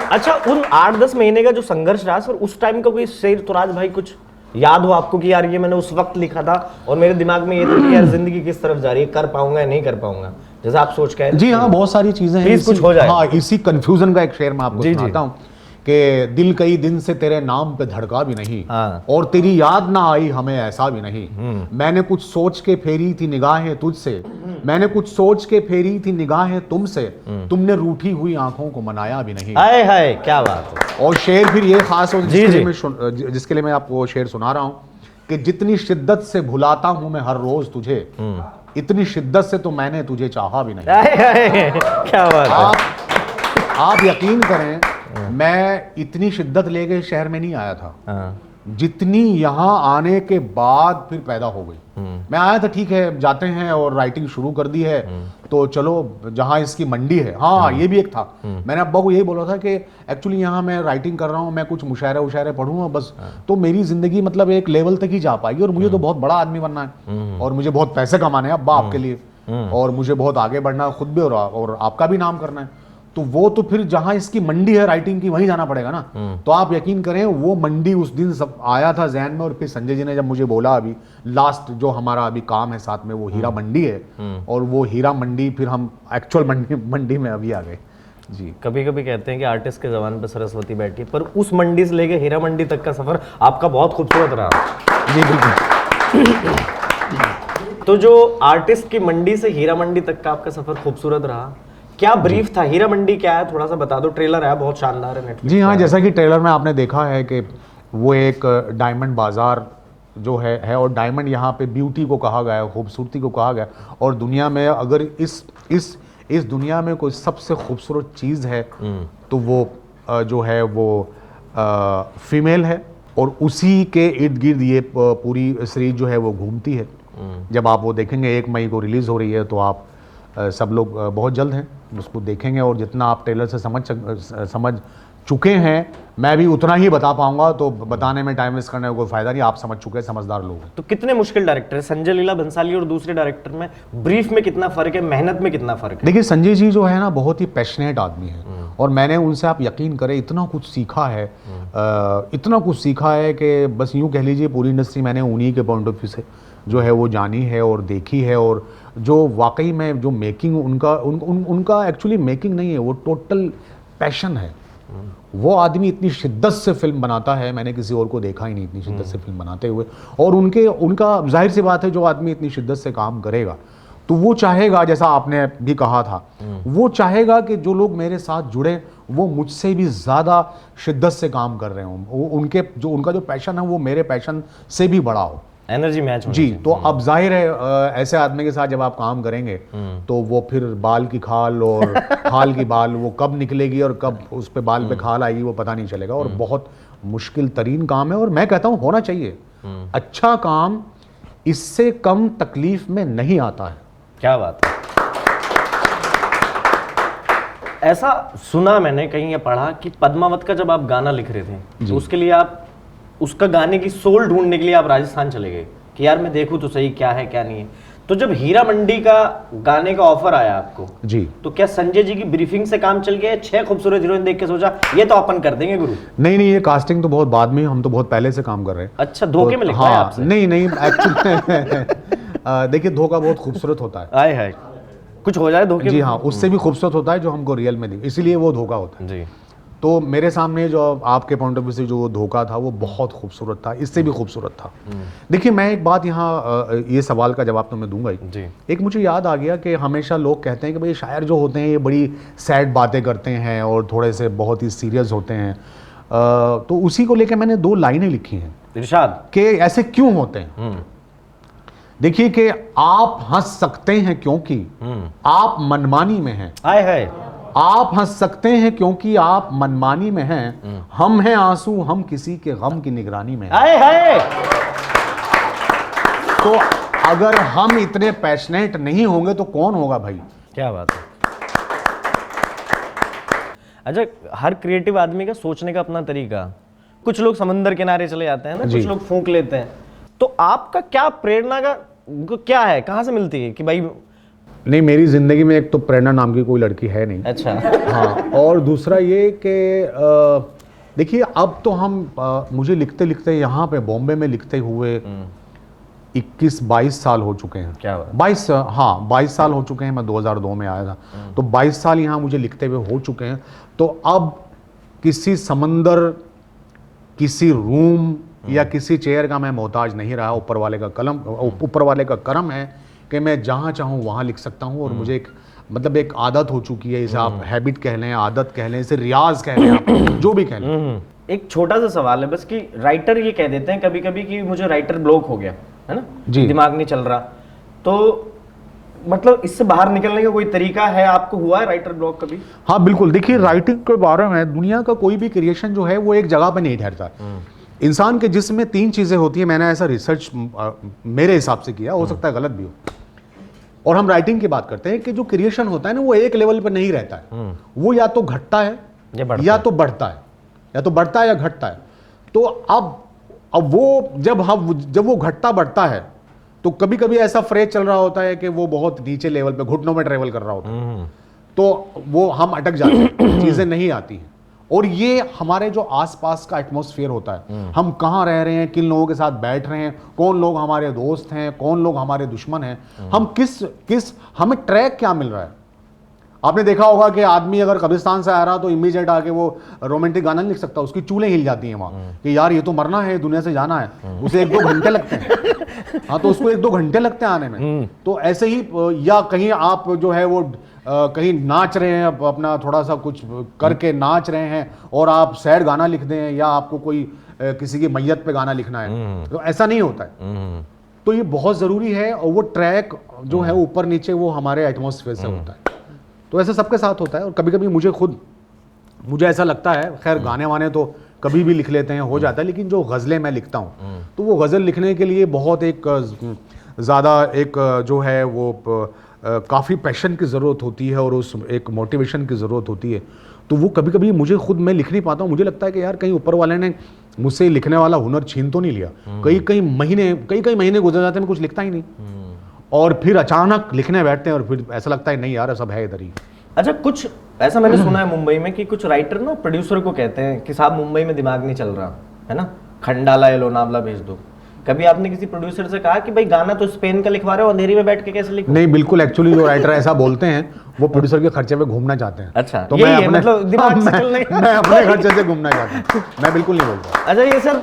अच्छा, उन 8-10 महीने का जो संघर्ष रहा सर, उस टाइम का कोई शेर तुराज भाई कुछ याद हो आपको कि यार ये मैंने उस वक्त लिखा था और मेरे दिमाग में ये था कि यार जिंदगी किस तरफ जा रही है, कर पाऊंगा या नहीं कर पाऊंगा, जैसा आप सोच के? जी हाँ, बहुत सारी चीजें हैं। कुछ हो जाए। हाँ, इसी कंफ्यूजन का एक शेर मैं आपको सुनाता हूँ कि दिल कई दिन से तेरे नाम पे धड़का भी नहीं, और तेरी याद ना आई हमें ऐसा भी नहीं। मैंने कुछ सोच के फेरी थी निगाहें तुझसे, मैंने कुछ सोच के फेरी थी निगाहें तुमसे, तुमने रूठी हुई आंखों को मनाया भी नहीं। हाय हाय, क्या बात है। और शेर फिर ये खास हो जिसके लिए मैं आपको शेर सुना रहा हूँ कि जितनी शिद्दत से भुलाता हूं मैं हर रोज तुझे, इतनी शिद्दत से तो मैंने तुझे चाहा भी नहीं। क्या बात है। आप यकीन करें, मैं इतनी शिद्दत लेके शहर में नहीं आया था जितनी यहाँ आने के बाद फिर पैदा हो गई। मैं आया था, ठीक है जाते हैं और राइटिंग शुरू कर दी है, तो चलो जहाँ इसकी मंडी है। हाँ, ये भी एक था। मैंने अब्बा को यही बोला था कि एक्चुअली यहाँ मैं राइटिंग कर रहा हूँ, मैं कुछ मुशायरे पढ़ूंगा बस, तो मेरी जिंदगी मतलब एक लेवल तक ही जा पाएगी, और मुझे तो बहुत बड़ा आदमी बनना है और मुझे बहुत पैसे कमाने हैं अब्बा आपके लिए, और मुझे बहुत आगे बढ़ना है खुद भी और आपका भी नाम करना है। तो वो तो फिर जहां इसकी मंडी है राइटिंग की वहीं जाना पड़ेगा ना। तो आप यकीन करें वो मंडी उस दिन सब आया था जहन में, और फिर संजय जी ने जब मुझे बोला अभी लास्ट जो हमारा अभी काम है साथ में वो हीरा मंडी है, और वो हीरा मंडी फिर हम एक्चुअल मंडी में अभी आ गए। जी, कभी कभी कहते हैं कि आर्टिस्ट के जबान पर सरस्वती बैठी है, पर उस मंडी से लेके हीरा मंडी तक का सफर आपका बहुत खूबसूरत रहा। जी बिल्कुल। तो जो आर्टिस्ट की मंडी से हीरा मंडी तक का आपका सफर खूबसूरत रहा, क्या ब्रीफ था? हीरा मंडी क्या है थोड़ा सा बता दो। ट्रेलर है बहुत शानदार है नेटफ्लिक्स। जी हाँ, जैसा कि ट्रेलर में आपने देखा है कि वो एक डायमंड बाजार जो है और डायमंड यहाँ पे ब्यूटी को कहा गया है, खूबसूरती को कहा गया, और दुनिया में अगर इस दुनिया में कोई सबसे खूबसूरत चीज़ है तो वो जो है वो फीमेल है, और उसी के इर्द गिर्द ये पूरी सीरीज जो है वो घूमती है। जब आप वो देखेंगे 1 मई को रिलीज़ हो रही है, तो आप सब लोग बहुत जल्द हैं उसको देखेंगे, और जितना आप ट्रेलर से समझ चुके हैं, मैं भी उतना ही बता पाऊंगा, तो बताने में टाइम वेस्ट करने का कोई फायदा नहीं। आप समझ चुके हैं, समझदार लोग हैं। तो कितने मुश्किल डायरेक्टर है संजय लीला भंसाली और दूसरे डायरेक्टर में? ब्रीफ में कितना फर्क है, मेहनत में कितना फर्क है? देखिए, संजय जी जो है ना, बहुत ही पैशनेट आदमी है, और मैंने उनसे, आप यकीन करें, इतना कुछ सीखा है, इतना कुछ सीखा है कि बस यूँ कह लीजिए पूरी इंडस्ट्री मैंने उन्हीं के पॉइंट ऑफ व्यू से जो है वो जानी है और देखी है। और जो वाकई में जो मेकिंग उनका एक्चुअली मेकिंग नहीं है, वो टोटल पैशन है। वो आदमी इतनी शिद्दत से फिल्म बनाता है, मैंने किसी और को देखा ही नहीं इतनी शिद्दत से फिल्म बनाते हुए। और उनका जाहिर सी बात है, जो आदमी इतनी शिद्दत से काम करेगा तो वो चाहेगा, जैसा आपने भी कहा था, वो चाहेगा कि जो लोग मेरे साथ जुड़े वो मुझसे भी ज़्यादा शिद्दत से काम कर रहे हों, उनका जो पैशन है वो मेरे पैशन से भी बड़ा हो, एनर्जी मैच जी। तो अब जाहिर है ऐसे आदमी के साथ जब आप काम करेंगे तो वो फिर बाल की खाल और खाल की बाल, वो कब निकलेगी और कब उस पे बाल पे खाल आएगी वो पता नहीं चलेगा, और बहुत मुश्किल तरीन काम है। और मैं कहता हूँ होना चाहिए। अच्छा काम इससे कम तकलीफ में नहीं आता है। क्या बात है। ऐसा सुना मैंने कहीं या पढ़ा कि पद्मावत का जब आप गाना लिख रहे थे तो उसके लिए आप उसका गाने की सोल ढूंढने के लिए आप राजस्थान चले गए कि यार मैं देखूं तो सही क्या है क्या नहीं है। तो जब हीरा मंडी का गाने का ऑफर आया आपको जी, तो क्या संजय जी की ब्रीफिंग से काम चल गया? 6 खूबसूरत हीरोइन देख के सोचा ये तो अपन कर देंगे गुरु? नहीं, ये कास्टिंग तो बहुत बाद में, हम तो बहुत पहले से काम कर रहे हैं। अच्छा, धोखे में लिखा है आपसे? नहीं एक्चुअली देखिए, धोखा बहुत खूबसूरत होता है। आए हाय, कुछ हो जाए धोखे जी हाँ, उससे भी खूबसूरत होता है जो हमको रियल में दी, इसीलिए वो धोखा होता है जी। तो मेरे सामने जो आपके पॉइंट ऑफ व्यू से जो धोखा था वो बहुत खूबसूरत था, इससे भी खूबसूरत था। देखिए, मैं एक बात यहाँ, ये सवाल का जवाब तो मैं दूंगा ही जी। एक मुझे याद आ गया कि हमेशा लोग कहते हैं कि भाई शायर जो होते हैं ये बड़ी सैड बातें करते हैं और थोड़े से बहुत ही सीरियस होते हैं, तो उसी को लेकर मैंने 2 लाइनें लिखी हैं इरशाद कि ऐसे क्यों होते हैं। देखिए कि आप हंस सकते हैं क्योंकि आप मनमानी में हैं। आए हाय, आप हंस सकते हैं क्योंकि आप मनमानी में हैं। हम हैं आंसू, हम किसी के गम की निगरानी में हैं। आए हाय। तो अगर हम इतने पैशनेट नहीं होंगे तो कौन होगा भाई? क्या बात है। अच्छा, हर क्रिएटिव आदमी का सोचने का अपना तरीका, कुछ लोग समंदर किनारे चले जाते हैं ना, कुछ लोग फूंक लेते हैं। तो आपका क्या प्रेरणा का क्या है, कहां से मिलती है कि भाई? नहीं, मेरी जिंदगी में एक तो प्रेरणा नाम की कोई लड़की है नहीं। अच्छा। हाँ, और दूसरा ये कि देखिए, अब तो हम मुझे लिखते लिखते यहाँ पे बॉम्बे में लिखते हुए 21-22 साल हो चुके हैं। क्या बात? 22 साल हो चुके हैं। मैं 2002 में आया था, तो 22 साल यहाँ मुझे लिखते हुए हो चुके हैं। तो अब किसी समंदर, किसी रूम या किसी चेयर का मैं मोहताज नहीं रहा। ऊपर वाले का करम है कि मैं जहाँ चाहूँ वहाँ लिख सकता हूँ, और मुझे एक आदत हो चुकी है। इसे आप हैबिट कह लें, आदत कह लें, इसे रियाज कह लें, आप जो भी कह लें। एक छोटा सा सवाल है बस कि राइटर ये कह देते हैं कभी कभी कि मुझे राइटर ब्लॉक हो गया है ना जी, दिमाग नहीं चल रहा, तो मतलब इससे बाहर निकलने का कोई तरीका है? आपको हुआ है राइटर ब्लॉक कभी? हाँ बिल्कुल। देखिए, राइटिंग के बारे में, दुनिया का कोई भी क्रिएशन जो है वो एक जगह पे नहीं ठहरता। इंसान के जिस्म में 3 चीजें होती हैं। मैंने ऐसा रिसर्च मेरे हिसाब से किया, हो सकता है गलत भी हो। और हम राइटिंग की बात करते हैं कि जो क्रिएशन होता है ना, वो एक लेवल पर नहीं रहता है। वो या तो घटता है या तो बढ़ता है, या तो बढ़ता है या घटता है। तो अब वो जब वो घटता बढ़ता है तो कभी कभी ऐसा फ्रेज चल रहा होता है कि वो बहुत नीचे लेवल पे, घुटनों में ट्रेवल कर रहा होता है, तो वो हम अटक जाते हैं, चीजें नहीं आती हैं। और ये हमारे जो आसपास का एटमॉस्फेयर होता है, हम कहाँ रह रहे हैं, किन लोगों के साथ बैठ रहे हैं, कौन लोग हमारे दोस्त हैं, कौन लोग हमारे दुश्मन हैं, हम हमें ट्रैक क्या मिल रहा है। आपने देखा होगा कि आदमी अगर कब्रिस्तान से आ रहा तो इमीडिएट आके वो रोमांटिक गाना नहीं लिख सकता, उसकी चूलें हिल जाती हैं वहाँ कि यार ये तो मरना है, दुनिया से जाना है, उसे 1-2 घंटे लगते हैं। हाँ, तो उसको 1-2 घंटे लगते हैं आने में। तो ऐसे ही, या कहीं आप जो है वो कहीं नाच रहे हैं, अपना थोड़ा सा कुछ करके नाच रहे हैं और आप सैड गाना लिख दें, या आपको कोई किसी की मैयत पे गाना लिखना है, तो ऐसा नहीं होता है। तो ये बहुत ज़रूरी है, और वो ट्रैक जो है ऊपर नीचे वो हमारे एटमॉस्फेयर से होता है। तो ऐसा सबके साथ होता है। और कभी कभी मुझे ऐसा लगता है, खैर गाने वाने तो कभी भी लिख लेते हैं, हो जाता है, लेकिन जो गज़लें मैं लिखता हूँ तो वो गज़ल लिखने के लिए बहुत एक ज़्यादा एक जो है वो काफ़ी पैशन की ज़रूरत होती है और उस एक मोटिवेशन की ज़रूरत होती है। तो वो कभी कभी मुझे खुद मैं लिख नहीं पाता हूँ, मुझे लगता है कि यार कहीं ऊपर वाले ने मुझसे लिखने वाला हुनर छीन तो नहीं लिया। कई कई महीने गुजर जाते हैं, मैं कुछ लिखता ही नहीं, और फिर अचानक लिखने बैठते हैं और फिर ऐसा लगता है नहीं यार सब है इधर ही। अच्छा, कुछ ऐसा मैंने सुना है मुंबई में कि कुछ राइटर ना प्रोड्यूसर को कहते हैं कि साहब मुंबई में दिमाग नहीं चल रहा है ना, खंडाला या लोनावला भेज दो। कभी आपने किसी प्रोड्यूसर से कहा कि भाई गाना तो स्पेन का लिखवा रहे हो, अंधेरी में बैठ के कैसे लिखो? नहीं, बिल्कुल। एक्चुअली जो राइटर ऐसा बोलते हैं वो प्रोड्यूसर के खर्चे पे घूमना चाहते हैं। अच्छा, तो यही मैं है, अपने मतलब दिमाग से चल नहीं। मैं अपने खर्चे से घूमना चाहता हूँ, मैं बिल्कुल नहीं बोलता। अच्छा, ये सर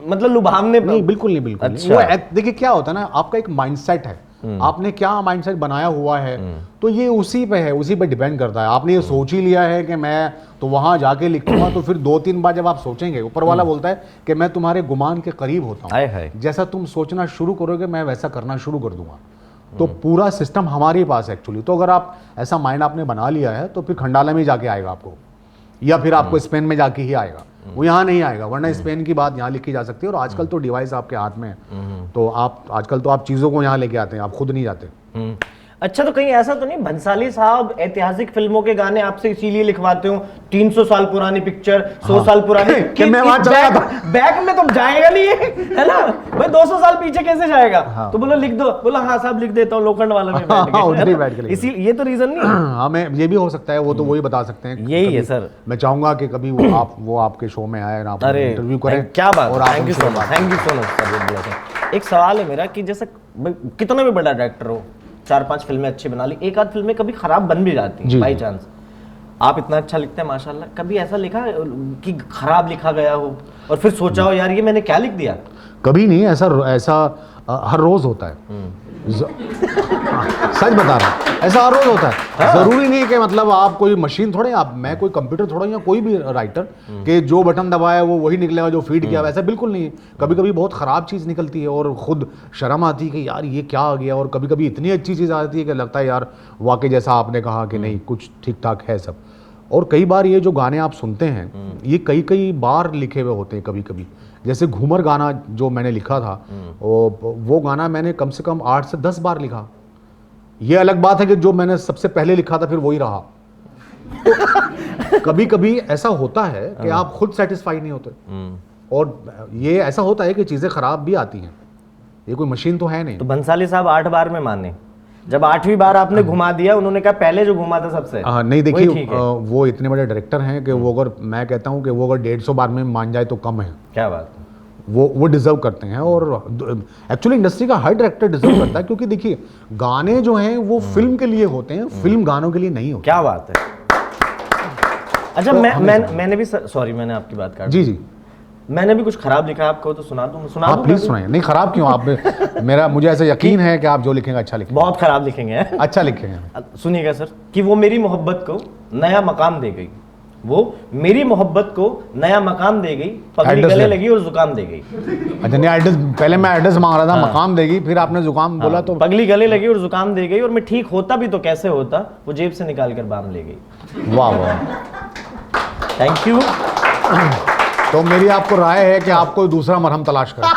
मतलब लुभावने नहीं, बिल्कुल नहीं, बिल्कुल नहीं। वो देखिए क्या होता है ना, आपका एक माइंडसेट है, आपने क्या माइंडसेट बनाया हुआ है, तो ये उसी पे है, उसी पे डिपेंड करता है। आपने ये सोच ही लिया है कि मैं तो वहां जाके लिखूंगा, तो फिर 2-3 बार जब आप सोचेंगे, ऊपर वाला बोलता है कि मैं तुम्हारे गुमान के करीब होता हूँ, जैसा तुम सोचना शुरू करोगे मैं वैसा करना शुरू कर दूंगा। तो पूरा सिस्टम हमारे पास एक्चुअली। तो अगर आप ऐसा माइंड आपने बना लिया है तो फिर खंडाला में जाके आएगा आपको, या फिर आपको स्पेन में जाके ही आएगा, वो यहाँ नहीं आएगा। वरना स्पेन की बात यहाँ लिखी जा सकती है, और आजकल तो डिवाइस आपके हाथ में है, तो आप आजकल तो आप चीज़ों को यहाँ लेके आते हैं, आप खुद नहीं जाते। अच्छा, तो कहीं ऐसा तो नहीं भंसाली साहब ऐतिहासिक फिल्मों के गाने आपसे इसीलिए लिखवाते हो, 300 साल पुरानी पिक्चर, 100 साल पुरानी कि मैं वहां चला था, बैक में तो जाएगा नहीं है ना भाई, 200 साल पीछे कैसे जाएगा? तो बोलो लिख दो, बोला हाँ साहब लिख देता हूँ, लोखंड वाला में बैठ के। इसी ये तो रीजन नहीं है। हमें ये भी हो सकता है, वो तो वही बता सकते हैं। यही है सर, मैं चाहूंगा कि कभी वो आपके शो में आए, आप इंटरव्यू करें। क्या बात, और thank you so much sir. एक सवाल है मेरा कि जैसे कितना भी बड़ा डायरेक्टर हो, 4-5 फिल्में अच्छी बना ली, एक आध फिल्में कभी खराब बन भी जाती हैं बाई चांस। आप इतना अच्छा लिखते हैं माशाल्लाह, कभी ऐसा लिखा कि खराब लिखा गया हो और फिर सोचा हो यार ये मैंने क्या लिख दिया? कभी नहीं। ऐसा हर रोज होता है। सच बता रहा हूँ, ऐसा हर रोज होता है। जरूरी नहीं कि मतलब आप कोई मशीन थोड़े, आप मैं कोई कंप्यूटर थोड़ा, या कोई भी राइटर कि जो बटन दबाया वो वही निकलेगा जो फीड किया, वैसा बिल्कुल नहीं है। कभी कभी बहुत ख़राब चीज़ निकलती है और खुद शर्म आती है कि यार ये क्या आ गया, और कभी कभी इतनी अच्छी चीज़ आती है कि लगता है यार वाकई जैसा आपने कहा कि नहीं कुछ ठीक ठाक है सब। और कई बार ये जो गाने आप सुनते हैं ये कई बार लिखे हुए होते हैं। कभी कभी जैसे घूमर गाना जो मैंने लिखा था, वो गाना मैंने कम से कम 8 से 10 बार लिखा। ये अलग बात है कि जो मैंने सबसे पहले लिखा था फिर वही रहा। तो कभी कभी ऐसा होता है कि आप खुद सेटिस्फाई नहीं होते, और ये ऐसा होता है कि चीज़ें खराब भी आती हैं, ये कोई मशीन तो है नहीं। तो बंसाली साहब 8 बार में माने, जब 8वीं बार आपने घुमा दिया, उन्होंने कहा पहले जो घुमा था सबसे। नहीं देखिए, वो इतने बड़े डायरेक्टर हैं कि वो अगर, मैं कहता हूँ कि वो अगर 150 बार में मान जाए तो कम है। क्या बात है, वो डिजर्व करते हैं। और एक्चुअली इंडस्ट्री का हर डायरेक्टर डिजर्व करता है, क्योंकि देखिए गाने जो हैं वो फिल्म के लिए होते हैं, फिल्म गानों के लिए नहीं होती। क्या बात है। अच्छा, तो मैंने भी, सॉरी मैंने आपकी बात काट। जी, मैंने भी कुछ खराब लिखा है, आपको तो सुना दूं? आप प्लीज सुनाइए। नहीं खराब क्यों, आप मुझे ऐसा यकीन है कि आप जो लिखेंगे अच्छा लिखेंगे। बहुत खराब लिखेंगे। अच्छा लिखेंगे। सुनिएगा सर, कि वो मेरी मोहब्बत को नया मकाम दे गई, वो मेरी मोहब्बत को नया मकाम दे गई, पगली गले लगी और जुकाम दे गई। अच्छा नहीं, एड्रेस पहले मैं एड्रेस मांग रहा था, मकाम देगी, फिर आपने जुकाम बोला तो पगली गले लगी और जुकाम दे गई, और मैं ठीक होता भी तो कैसे होता, वो जेब से निकाल कर बाम ले गई। वाह वाह, थैंक यू। तो मेरी आपको राय है कि आप कोई दूसरा मरहम तलाश करें।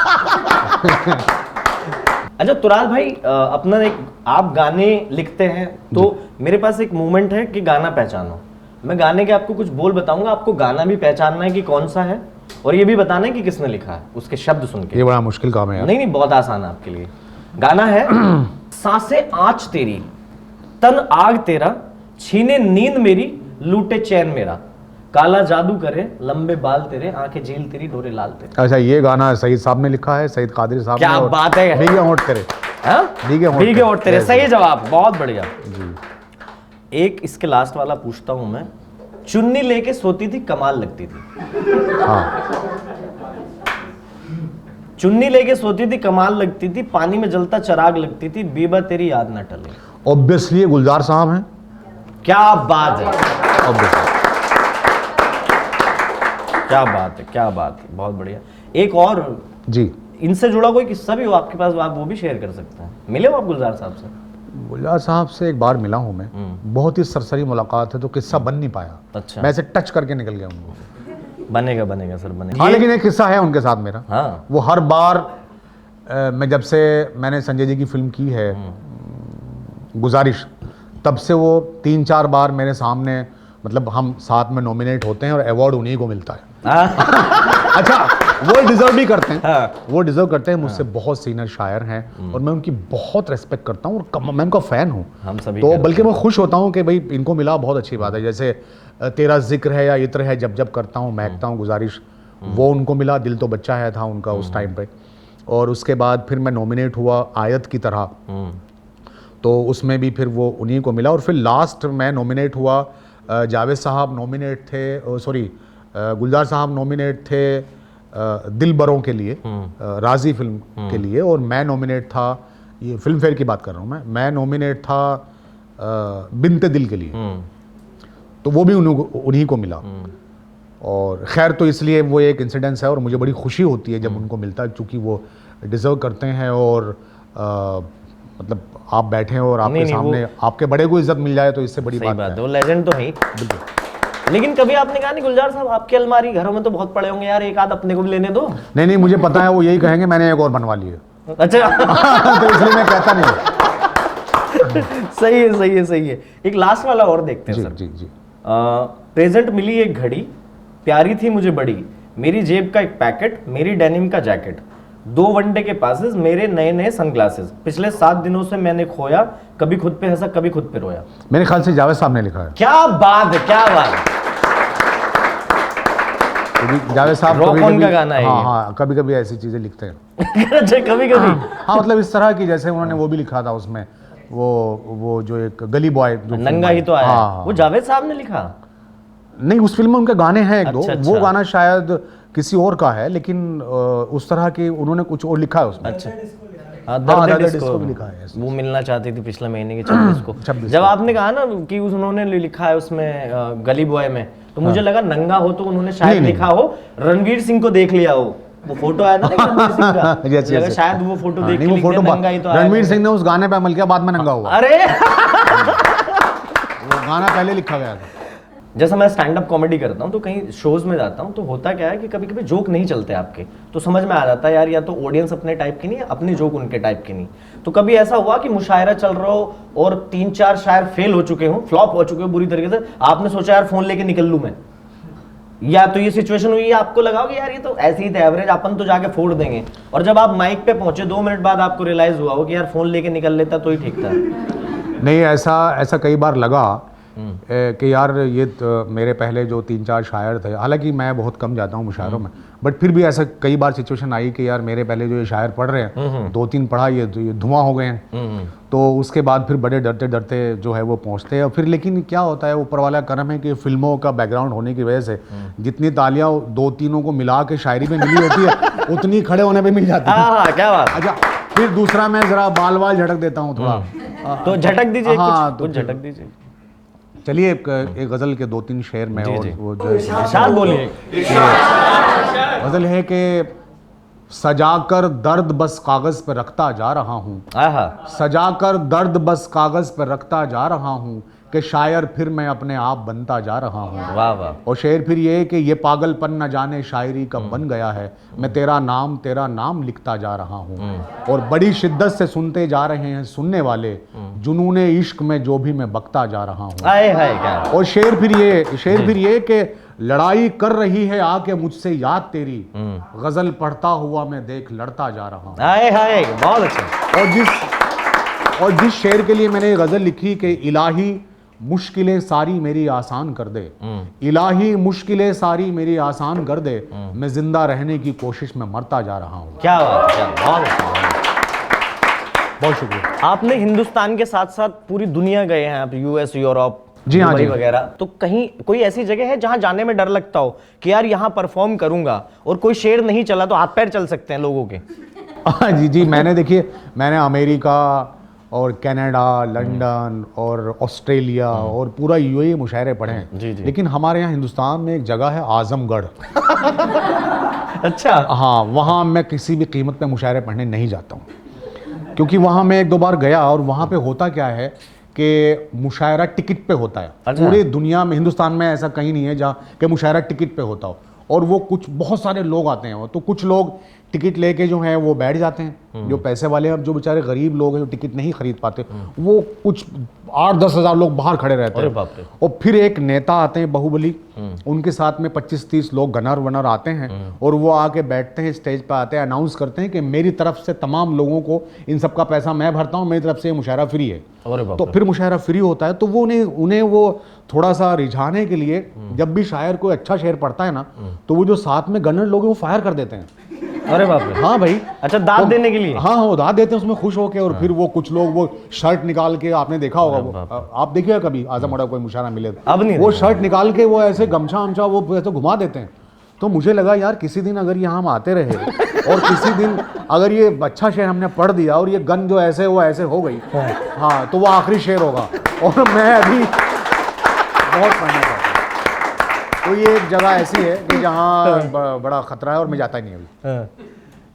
अच्छा तुराल भाई, अपना एक आप गाने लिखते हैं, तो मेरे पास एक मूवमेंट है कि गाना पहचानो। मैं गाने के आपको कुछ बोल बताऊंगा, आपको गाना भी पहचानना है कि कौन सा है, और ये भी बताना है कि किसने लिखा है, उसके शब्द सुन के। ये बड़ा मुश्किल काम है यार। नहीं, बहुत आसान है आपके लिए। गाना है सांसें आँच तेरी, तन आग तेरा, छीने नींद मेरी, लूटे चैन मेरा, काला जादू करे लंबे बाल तेरे, आंखें झील तेरी, डोरे लाल तेरे। अच्छा, ये गाना सईद साहब ने लिखा है, सईद कादरी साहब ने। क्या बात है। भीगे होंठ तेरे। भीगे होंठ तेरे, सही जवाब, बहुत बढ़िया जी। एक इसके लास्ट वाला पूछता हूं मैं। चुन्नी लेके सोती थी, कमाल लगती थी। हाँ। चुन्नी लेके सोती थी, कमाल लगती थी, पानी में जलता चराग लगती थी, बीबा तेरी याद न टले। ऑब्वियसली गुलजार साहब हैं। क्या बात है, ऑब्वियसली। क्या बात है, क्या बात है, बहुत बढ़िया। एक और जी, इनसे जुड़ा कोई किस्सा भी हो आपके पास, आप वो भी शेयर कर सकते हैं। मिले हो आप गुलजार साहब से? गुलजार साहब से एक बार मिला हूँ मैं, बहुत ही सरसरी मुलाकात है, तो किस्सा बन नहीं पाया। अच्छा, मैं ऐसे टच करके निकल गया उनको। बनेगा सर, बनेगा। हाँ, लेकिन एक किस्सा है उनके साथ मेरा। हाँ, वो हर बार मैं जब से मैंने संजय जी की फिल्म की है गुजारिश, तब से वो 3-4 बार मेरे सामने, मतलब हम साथ में नॉमिनेट होते हैं और अवार्ड उन्हीं को मिलता है। अच्छा, वो डिजर्व भी करते हैं। हाँ। वो डिजर्व करते हैं। मुझसे बहुत सीनियर शायर हैं और मैं उनकी बहुत रेस्पेक्ट करता हूँ और मैं उनका फ़ैन हूँ। हम सभी तो बल्कि मैं खुश होता हूँ कि भाई इनको मिला, बहुत अच्छी बात है। जैसे तेरा जिक्र है या इत्र है, जब जब करता हूँ, महकता हूँ, गुजारिश, वो उनको मिला। दिल तो बच्चा है था उनका उस टाइम पे। और उसके बाद फिर मैं नॉमिनेट हुआ आयत की तरह, तो उसमें भी फिर वो उन्हीं को मिला। और फिर लास्ट मैं नॉमिनेट हुआ, जावेद साहब नॉमिनेट थे, सॉरी गुलजार साहब नॉमिनेट थे दिल बरों के लिए, राजी फिल्म के लिए, और मैं नॉमिनेट था, ये फिल्म फेयर की बात कर रहा हूँ मैं नॉमिनेट था बिनते दिल के लिए। तो वो भी उन्हीं को मिला। और खैर, तो इसलिए वो एक इंसिडेंस है और मुझे बड़ी खुशी होती है जब उनको मिलता है, क्योंकि वो डिज़र्व करते हैं। और मतलब आप बैठे हैं और आपके सामने आपके बड़े को इज्जत मिल जाए तो इससे बड़ी बात है। वो लेजेंड तो है ही। लेकिन कभी आपने कहा नहीं गुलजार साहब, आपके अलमारी घरों में तो बहुत पड़े होंगे यार, एक आध अपने को भी लेने दो? नहीं, मुझे पता है वो यही कहेंगे मैंने एक और बनवा ली है। अच्छा। तो इसलिए मैं कहता नहीं। सही है। एक लास्ट वाला और देखते हैं सर। जी। प्रेजेंट मिली एक घड़ी, प्यारी थी मुझे बड़ी, मेरी जेब का एक पैकेट, मेरी डेनिम का जैकेट, 2 वनडे के पासेस, मेरे नए नए सनग्लासेस, पिछले 7 दिनों से मैंने खोया, कभी खुद पे हंसा कभी खुद पे रोया। मेरे ख्याल से जावेद साहब ने लिखा है। क्या बात है, क्या बात है। जावेद साहब कभी का गाना है। हाँ, कभी कभी ऐसी चीजें लिखते हैं। अच्छा, कभी कभी। हाँ, मतलब इस तरह की, जैसे उन्होंने वो भी लिखा था उसमें, वो जो एक गली बॉय जो नंगा ही तो आया। हाँ, वो जावेद साहब ने लिखा? नहीं, उस फिल्म में उनके गाने हैं एक दो। अच्छा। वो गाना शायद किसी और का है, लेकिन उस तरह के उन्होंने कुछ और लिखा है उसमें। अच्छा, दर्द डिस्को भी लिखा है। वो मिलना चाहती थी पिछले महीने के 26 को। जब आपने कहा ना कि उन्होंने लिखा है उसमें गली बॉय में, तो मुझे लगा नंगा हो तो उन्होंने शायद लिखा हो रणवीर सिंह को देख लिया हो। वो फोटो आया था ना रणवीर सिंह का, लगा शायद वो फोटो देख के लिख दिया, नंगा ही तो आया। रणवीर सिंह ने उस गाने पे अमल किया, बाद में नंगा हुआ। अरे वो गाना पहले लिखा गया था। जैसा मैं स्टैंड अप कॉमेडी करता हूँ तो कहीं शोज में जाता हूँ तो होता क्या है कि कभी कभी जोक नहीं चलते आपके, तो समझ में आ जाता है यार या तो ऑडियंस अपने टाइप की नहीं है, अपने जोक उनके टाइप की नहीं। तो कभी ऐसा हुआ कि मुशायरा चल रहा हो और 3-4 शायर फेल हो चुके हो, फ्लॉप हो चुके हो बुरी तरीके से, आपने सोचा यार फोन लेके निकल लूं मैं, या तो ये सिचुएशन हुई, आपको लगा कि यार ये तो ऐसे ही थे एवरेज, अपन तो जाके फोड़ देंगे, और जब आप माइक पे पहुंचे 2 मिनट बाद आपको रियलाइज हुआ हो कि यार फोन लेके निकल लेता तो ही ठीक था? नहीं, ऐसा कई बार लगा कि यार ये तो मेरे पहले जो 3-4 शायर थे, हालांकि मैं बहुत कम जाता हूँ मुशायरों में, बट फिर भी ऐसा कई बार सिचुएशन आई कि यार मेरे पहले जो ये शायर पढ़ रहे हैं, 2-3 पढ़ा, ये धुआं हो गए हैं। तो उसके बाद फिर बड़े डरते डरते जो है वो पहुँचते हैं। और फिर लेकिन क्या होता है, ऊपर वाला करम है कि फिल्मों का बैकग्राउंड होने की वजह से जितनी तालियां 2-3 को मिला के शायरी में मिली होती है उतनी खड़े होने पे मिल जाती है। क्या बात। अच्छा, फिर दूसरा मैं जरा बाल झटक देता हूँ थोड़ा, तो झटक दीजिए। हाँ, कुछ झटक दीजिए। चलिए एक गज़ल के 2-3 शेर में, और वो जो इरशाद बोलिए। गज़ल है कि सजाकर दर्द बस कागज़ पर रखता जा रहा हूँ, सजाकर दर्द बस कागज़ पर रखता जा रहा हूँ, कि शायर फिर मैं अपने आप बनता जा रहा हूँ। वाह वाह। और शेर फिर ये कि ये पागलपन न जाने शायरी कब बन गया है, मैं तेरा नाम लिखता जा रहा हूँ, और बड़ी शिद्दत से सुनते जा रहे हैं सुनने वाले, जुनूने इश्क में जो भी मैं बकता जा रहा हूँ। क्या। और शेर फिर ये कि लड़ाई कर रही है आके मुझसे याद तेरी, गजल पढ़ता हुआ मैं देख लड़ता जा रहा हूँ। बहुत अच्छा। और जिस शेर के लिए मैंने गजल लिखी कि इलाही मुश्किलें सारी मेरी आसान कर दे, इलाही मुश्किलें सारी मेरी आसान कर दे, मैं जिंदा रहने की कोशिश में मरता जा रहा हूँ। क्या बात है, बहुत अच्छा। बहुत शुक्रिया। आपने हिंदुस्तान के साथ साथ पूरी दुनिया गए हैं आप, यूएस, यूरोप, जी हाँ, दुबई वगैरह, तो कहीं कोई ऐसी जगह है जहां जाने में डर लगता हो कि यार यहाँ परफॉर्म करूंगा और कोई शेर नहीं चला तो हाथ पैर चल सकते हैं लोगों के? जी, मैंने अमेरिका और कनाडा, लंदन और ऑस्ट्रेलिया और पूरा यूएई मुशायरे पढ़े हैं। लेकिन हमारे यहाँ हिंदुस्तान में एक जगह है आजमगढ़। अच्छा। हाँ, वहाँ मैं किसी भी कीमत पे मुशायरे पढ़ने नहीं जाता हूँ, क्योंकि वहाँ मैं 1-2 बार गया और वहाँ पे होता क्या है कि मुशायरा टिकट पे होता है। अच्छा। पूरे दुनिया में, हिंदुस्तान में ऐसा कहीं नहीं है जहाँ कि मुशायरा टिकट पे होता हो, और वो बहुत सारे लोग आते हैं, तो कुछ लोग टिकट लेके जो है वो बैठ जाते हैं, जो पैसे वाले हैं। अब जो बेचारे गरीब लोग हैं जो टिकट नहीं खरीद पाते, वो कुछ 8-10 हज़ार लोग बाहर खड़े रहते अरे बाप रे। हैं। और फिर एक नेता आते हैं बाहुबली, उनके साथ में 25-30 लोग गनर वनर आते हैं और वो आके बैठते हैं, स्टेज पर आते हैं, अनाउंस करते हैं कि मेरी तरफ से तमाम लोगों को इन सबका पैसा मैं भरता हूँ, मेरी तरफ से ये मुशायरा फ्री है। अरे बाप तो फिर मुशायरा फ्री होता है, तो वो उन्हें वो थोड़ा सा रिझाने के लिए जब भी शायर कोई अच्छा शेर पढ़ता है ना, तो वो जो साथ में गनर लोग हैं वो फायर कर देते हैं। अरे बाप रे। हाँ भाई। अच्छा, दाद देने के लिए? हाँ हाँ, दाद देते हैं उसमें खुश होके। और फिर वो कुछ लोग वो शर्ट निकाल के, आपने देखा होगा वो, आप देखिए कभी आजम अड़ा कोई मुशायरा मिले तो अब नहीं वो शर्ट निकाल के वो ऐसे गमछा अमछा वो ऐसे घुमा देते हैं। तो मुझे लगा यार किसी दिन अगर यहाँ हम आते रहे और किसी दिन अगर ये अच्छा शेर हमने पढ़ दिया और ये गन जो ऐसे वो ऐसे हो गई, हाँ, तो वो आखिरी शेर होगा और मैं अभी बहुत पढ़ना चाहता हूँ। तो ये एक जगह ऐसी है कि जहाँ बड़ा खतरा है और मैं जाता ही नहीं अभी।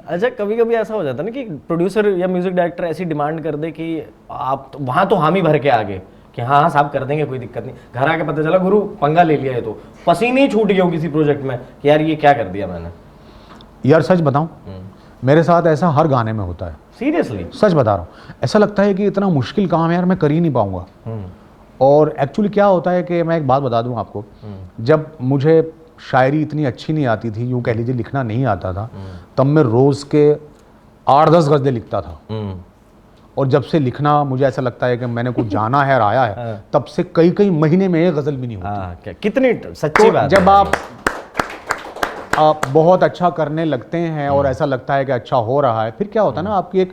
अच्छा, कभी कभी ऐसा हो जाता है ना कि प्रोड्यूसर या म्यूजिक डायरेक्टर ऐसी डिमांड कर दे कि आप तो वहाँ तो हामी भर के आगे कि हाँ हाँ साहब कर देंगे, कोई दिक्कत नहीं। घर आके पता चला गुरु पंगा ले लिया है, तो पसीने ही छूट गया हो किसी प्रोजेक्ट में कि यार ये क्या कर दिया मैंने। यार सच बताऊं, मेरे साथ ऐसा हर गाने में होता है। सीरियसली? सच बता रहा हूँ। ऐसा लगता है कि इतना मुश्किल काम है यार, मैं कर ही नहीं पाऊंगा। और एक्चुअली क्या होता है कि मैं एक बात बता दूं आपको, जब मुझे शायरी इतनी अच्छी नहीं आती थी, यूँ कह लीजिए लिखना नहीं आता था, तब मैं रोज़ के 8-10 गज़लें लिखता था। और जब से लिखना मुझे ऐसा लगता है कि मैंने कुछ जाना है और आया है, तब से कई कई महीने में एक गज़ल भी नहीं होती। कितनी सच्ची बात जब आप बहुत अच्छा करने लगते हैं और ऐसा लगता है कि अच्छा हो रहा है, फिर क्या होता है ना, आपकी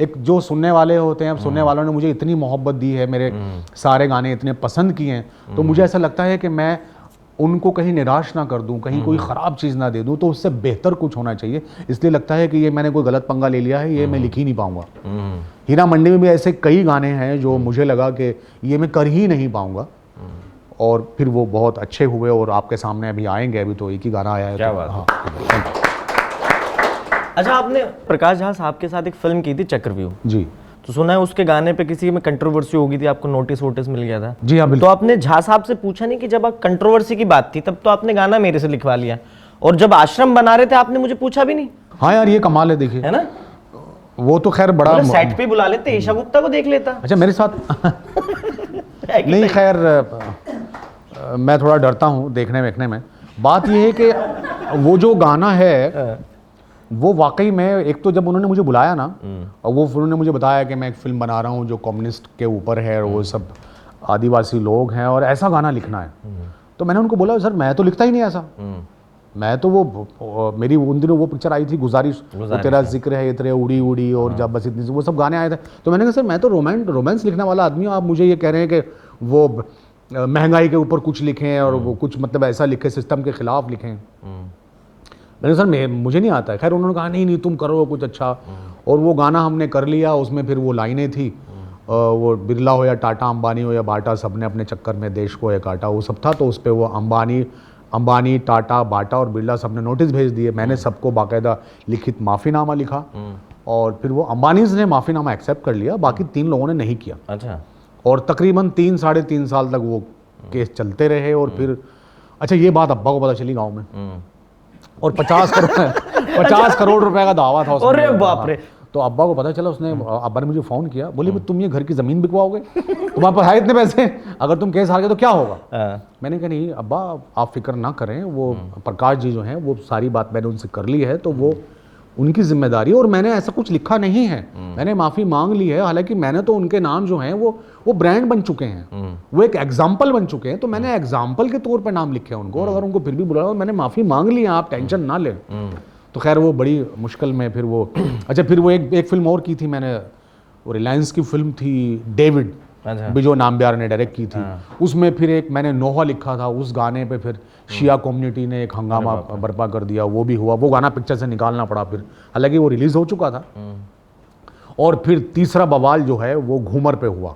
एक जो सुनने वाले होते हैं, अब सुनने वालों ने मुझे इतनी मोहब्बत दी है, मेरे सारे गाने इतने पसंद किए हैं, तो मुझे ऐसा लगता है कि मैं उनको कहीं निराश ना कर दूं, कहीं कोई ख़राब चीज़ ना दे दूं, तो उससे बेहतर कुछ होना चाहिए। इसलिए लगता है कि ये मैंने कोई गलत पंगा ले लिया है, ये मैं लिख ही नहीं पाऊंगा। हीरा मंडी में भी ऐसे कई गाने हैं जो मुझे लगा कि ये मैं कर ही नहीं पाऊंगा, और फिर वो बहुत अच्छे हुए और आपके सामने अभी आएंगे। अभी तो एक ही गाना आया है। क्या बात है। अच्छा, आपने प्रकाश झा साहब के साथ एक फिल्म की थी चक्रव्यूह जी, तो सुना है उसके गाने पे किसी में कंट्रोवर्सी हो गई थी, आपको नोटिस वोटिस मिल गया था? जी हाँ, तो आपने झा साहब से पूछा नहीं कि जब आप कंट्रोवर्सी की बात थी तब तो आपने गाना मेरे से लिखवा लिया, और जब आश्रम बना रहे थे आपने मुझे पूछा भी नहीं? हाँ यार, ये कमाल है, देखिए है ना। वो तो खैर बड़ा सेट पे बुला लेते, ईशा गुप्ता को देख लेता। अच्छा मेरे साथ नहीं, खैर मैं थोड़ा डरता हूँ देखने वेखने में। बात ये है कि वो जो गाना है वो वाकई में, एक तो जब उन्होंने मुझे बुलाया ना, और वो उन्होंने मुझे बताया कि मैं एक फिल्म बना रहा हूँ जो कम्युनिस्ट के ऊपर है और वो सब आदिवासी लोग हैं और ऐसा गाना लिखना है, तो मैंने उनको बोला सर मैं तो लिखता ही नहीं ऐसा। मैं तो वो मेरी उन दिनों वो पिक्चर आई थी गुजारिश, वो तेरा जिक्र है इतने उड़ी उड़ी और जब बस इतनी, वो सब गाने आए थे। तो मैंने कहा सर मैं तो रोमांस लिखने वाला आदमी हूँ, आप मुझे ये कह रहे हैं कि वो महंगाई के ऊपर कुछ लिखें और वो कुछ मतलब ऐसा लिखे सिस्टम के खिलाफ लिखें। मैंने सर मुझे नहीं आता है। खैर उन्होंने कहा नहीं तुम करो कुछ अच्छा, और वो गाना हमने कर लिया। उसमें फिर वो लाइनें थी, वो बिरला हो या टाटा, अंबानी हो या बाटा, सबने अपने चक्कर में देश को एक काटा, वो सब था। तो उस पर वो अंबानी, टाटा, बाटा और बिरला सबने नोटिस भेज दिए। मैंने सबको बाकायदा लिखित माफ़ीनामा लिखा, और फिर वो अंबानीज़ ने माफ़ीनामा एक्सेप्ट कर लिया, बाकी 3 लोगों ने नहीं किया। अच्छा। और तकरीबन 3-3.5 साल तक वो केस चलते रहे। और फिर अच्छा ये बात अब्बा को पता चली गाँव में, और 50 करोड़ रुपए का दावा था उसमें। अरे बाप रे। तो अब्बा को पता चला, उसने अब्बा ने मुझे फ़ोन किया, बोले तुम ये घर की ज़मीन बिकवाओगे, तुम्हारे पास है इतने पैसे, अगर तुम केस हार गए तो क्या होगा? मैंने कहा नहीं अब्बा आप फिक्र ना करें, वो प्रकाश जी जो हैं वो सारी बात मैंने उनसे कर ली है, तो वो उनकी जिम्मेदारी, और मैंने ऐसा कुछ लिखा नहीं है, मैंने माफ़ी मांग ली है। हालांकि मैंने तो उनके नाम जो हैं वो ब्रांड बन चुके हैं, वो एक एग्जाम्पल बन चुके हैं, तो मैंने एग्जाम्पल के तौर पर नाम लिखे हैं उनको। और अगर उनको फिर भी बुलाया, मैंने माफ़ी मांग ली है, आप टेंशन ना लें। तो खैर वो बड़ी मुश्किल में फिर वो अच्छा फिर वो एक फिल्म और की थी मैंने, वो रिलायंस की फिल्म थी डेविड, बिजो नाम्बियार ने डायरेक्ट की थी। उसमें फिर एक मैंने नोहा लिखा था, उस गाने पे फिर शिया कम्युनिटी ने एक हंगामा बर्पा कर दिया, वो भी हुआ, वो गाना पिक्चर से निकालना पड़ा फिर, हालांकि वो रिलीज़ हो चुका था। और फिर तीसरा बवाल जो है वो घूमर पे हुआ,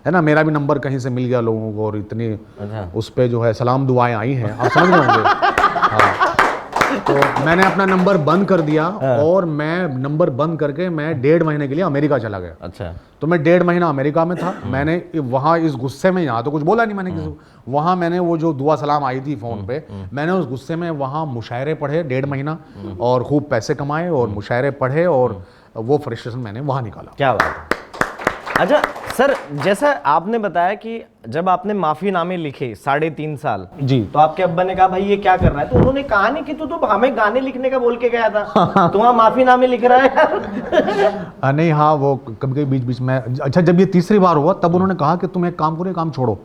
है ना, मेरा भी नंबर कहीं से मिल गया लोगों को, और इतनी उस पर जो है सलाम दुआएं आई हैं, आप समझ रहे होंगे। हाँ तो मैंने अपना नंबर बंद कर दिया और मैं नंबर बंद करके मैं 1.5 महीने के लिए अमेरिका चला गया। अच्छा। तो मैं 1.5 महीना अमेरिका में था। मैंने वहाँ इस गुस्से में, यहाँ तो कुछ बोला नहीं मैंने किसी को, वहाँ मैंने वो जो दुआ सलाम आई थी फ़ोन पे, मैंने उस गुस्से में वहाँ मुशायरे पढ़े 1.5 महीना और खूब पैसे कमाए और मुशायरे पढ़े और वो फ्रस्ट्रेशन मैंने वहाँ निकाला। क्या बात है। अच्छा सर, जैसा आपने बताया कि जब आपने माफीनामे लिखे 3.5 साल जी, तो आपके अब्बा ने कहा भाई ये क्या कर रहा है, तो उन्होंने कहा नहीं कि तू हमें गाने लिखने का बोल के गया था, तू वहाँ माफीनामे लिख रहा है। नहीं हाँ, वो कभी कभी बीच बीच में, अच्छा जब ये तीसरी बार हुआ तब उन्होंने कहा कि तुम एक काम करो, ये काम छोड़ो,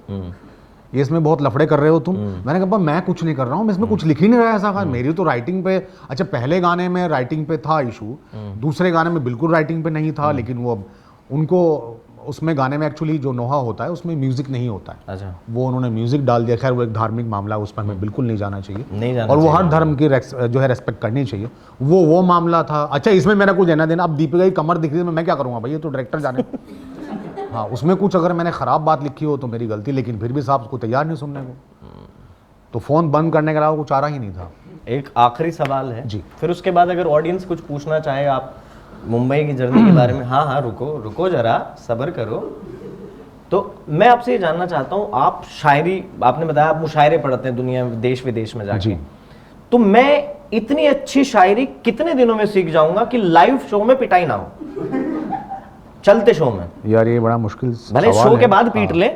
ये इसमें बहुत लफड़े कर रहे हो तुम। मैंने कहा मैं कुछ नहीं कर रहा हूँ, मैं इसमें कुछ लिख ही नहीं रहा ऐसा। मेरी तो राइटिंग पे, अच्छा पहले गाने में राइटिंग पे था इशू, दूसरे गाने में बिल्कुल राइटिंग पे नहीं था, लेकिन वो उनको उसमें गाने में एक्चुअली जो नोहा होता है उसमें म्यूजिक नहीं होता है। अच्छा। वो उन्होंने म्यूजिक डाल दिया। खैर वो एक धार्मिक मामला है, उस पर हमें बिल्कुल नहीं जाना चाहिए, नहीं जाना और वो चाहिए। हर धर्म की जो है रेस्पेक्ट करनी चाहिए। वो मामला था। अच्छा इसमें मेरा कुछ लेना देना, अब दीपिका की कमर दिख रही है, मैं क्या करूँगा भाई, ये तो डायरेक्टर जाने। हाँ उसमें कुछ अगर मैंने ख़राब बात लिखी हो तो मेरी गलती, लेकिन फिर भी साहब उसको तैयार नहीं सुनने को, तो फ़ोन बंद करने के अलावा कुछ चारा ही नहीं था। एक आखिरी सवाल है जी। फिर उसके बाद अगर ऑडियंस कुछ पूछना चाहे आप मुंबई की जर्नी के बारे में, हाँ रुको जरा सब्र करो, तो मैं आपसे ये जानना चाहता हूँ, आप शायरी, आपने बताया आप मुशायरे पढ़ते हैं दुनिया देश विदेश में जाके, तो मैं इतनी अच्छी शायरी कितने दिनों में सीख जाऊंगा कि लाइव शो में पिटाई ना हो, चलते शो में? यार ये बड़ा मुश्किल भले शो के बाद पीट ले।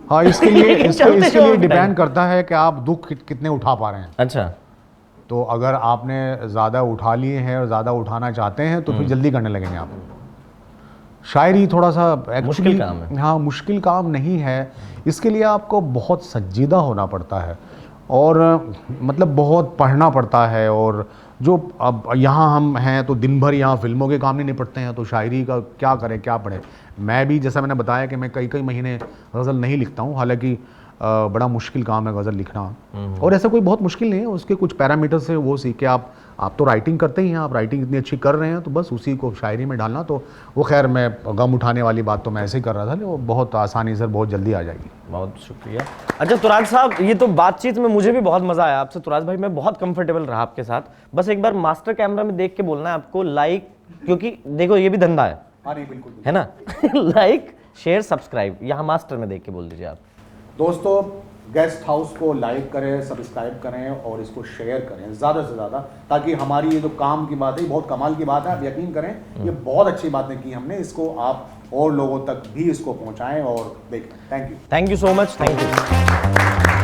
हाँ इसके लिए चलते इसके शो लिए में डिपेंड करता है कि आप दुख कितने उठा पा रहे हैं। अच्छा। तो अगर आपने ज़्यादा उठा लिए हैं और ज़्यादा उठाना चाहते हैं तो फिर जल्दी करने लगेंगे आप। शायरी थोड़ा सा मुश्किल काम है। हाँ मुश्किल काम नहीं है, इसके लिए आपको बहुत संजीदा होना पड़ता है और मतलब बहुत पढ़ना पड़ता है। और जो अब यहाँ हम हैं तो दिन भर यहाँ फिल्मों के काम नहीं निपटते हैं, तो शायरी का क्या करें क्या पढ़ें। मैं भी जैसा मैंने बताया कि मैं कई महीने गज़ल नहीं लिखता हूँ, हालांकि बड़ा मुश्किल काम है गज़ल लिखना, और ऐसा कोई बहुत मुश्किल नहीं है, उसके कुछ पैरामीटर्स है वो सीख के आप तो राइटिंग करते ही हैं, आप राइटिंग इतनी अच्छी कर रहे हैं तो बस उसी को शायरी में डालना, तो वो खैर मैं गम उठाने वाली बात तो मैं ऐसे ही कर रहा था, वो बहुत आसानी से बहुत जल्दी आ जाएगी। बहुत शुक्रिया। अच्छा तुराग साहब, ये तो बातचीत में मुझे भी बहुत मजा आया आपसे। तुराग भाई मैं बहुत कंफर्टेबल रहा आपके साथ। बस एक बार मास्टर कैमरा में देख के बोलना है आपको, लाइक, क्योंकि देखो ये भी धंधा है, बिल्कुल है ना। लाइक शेयर सब्सक्राइब, यहाँ मास्टर में देख के बोल दीजिए आप। दोस्तों गेस्ट हाउस को लाइक करें, सब्सक्राइब करें और इसको शेयर करें ज़्यादा से ज़्यादा, ताकि हमारी ये जो काम की बात है, बहुत कमाल की बात है, आप यकीन करें ये बहुत अच्छी बातें की हमने, इसको आप और लोगों तक भी इसको पहुंचाएं और देखें। Thank you so much. Thank you.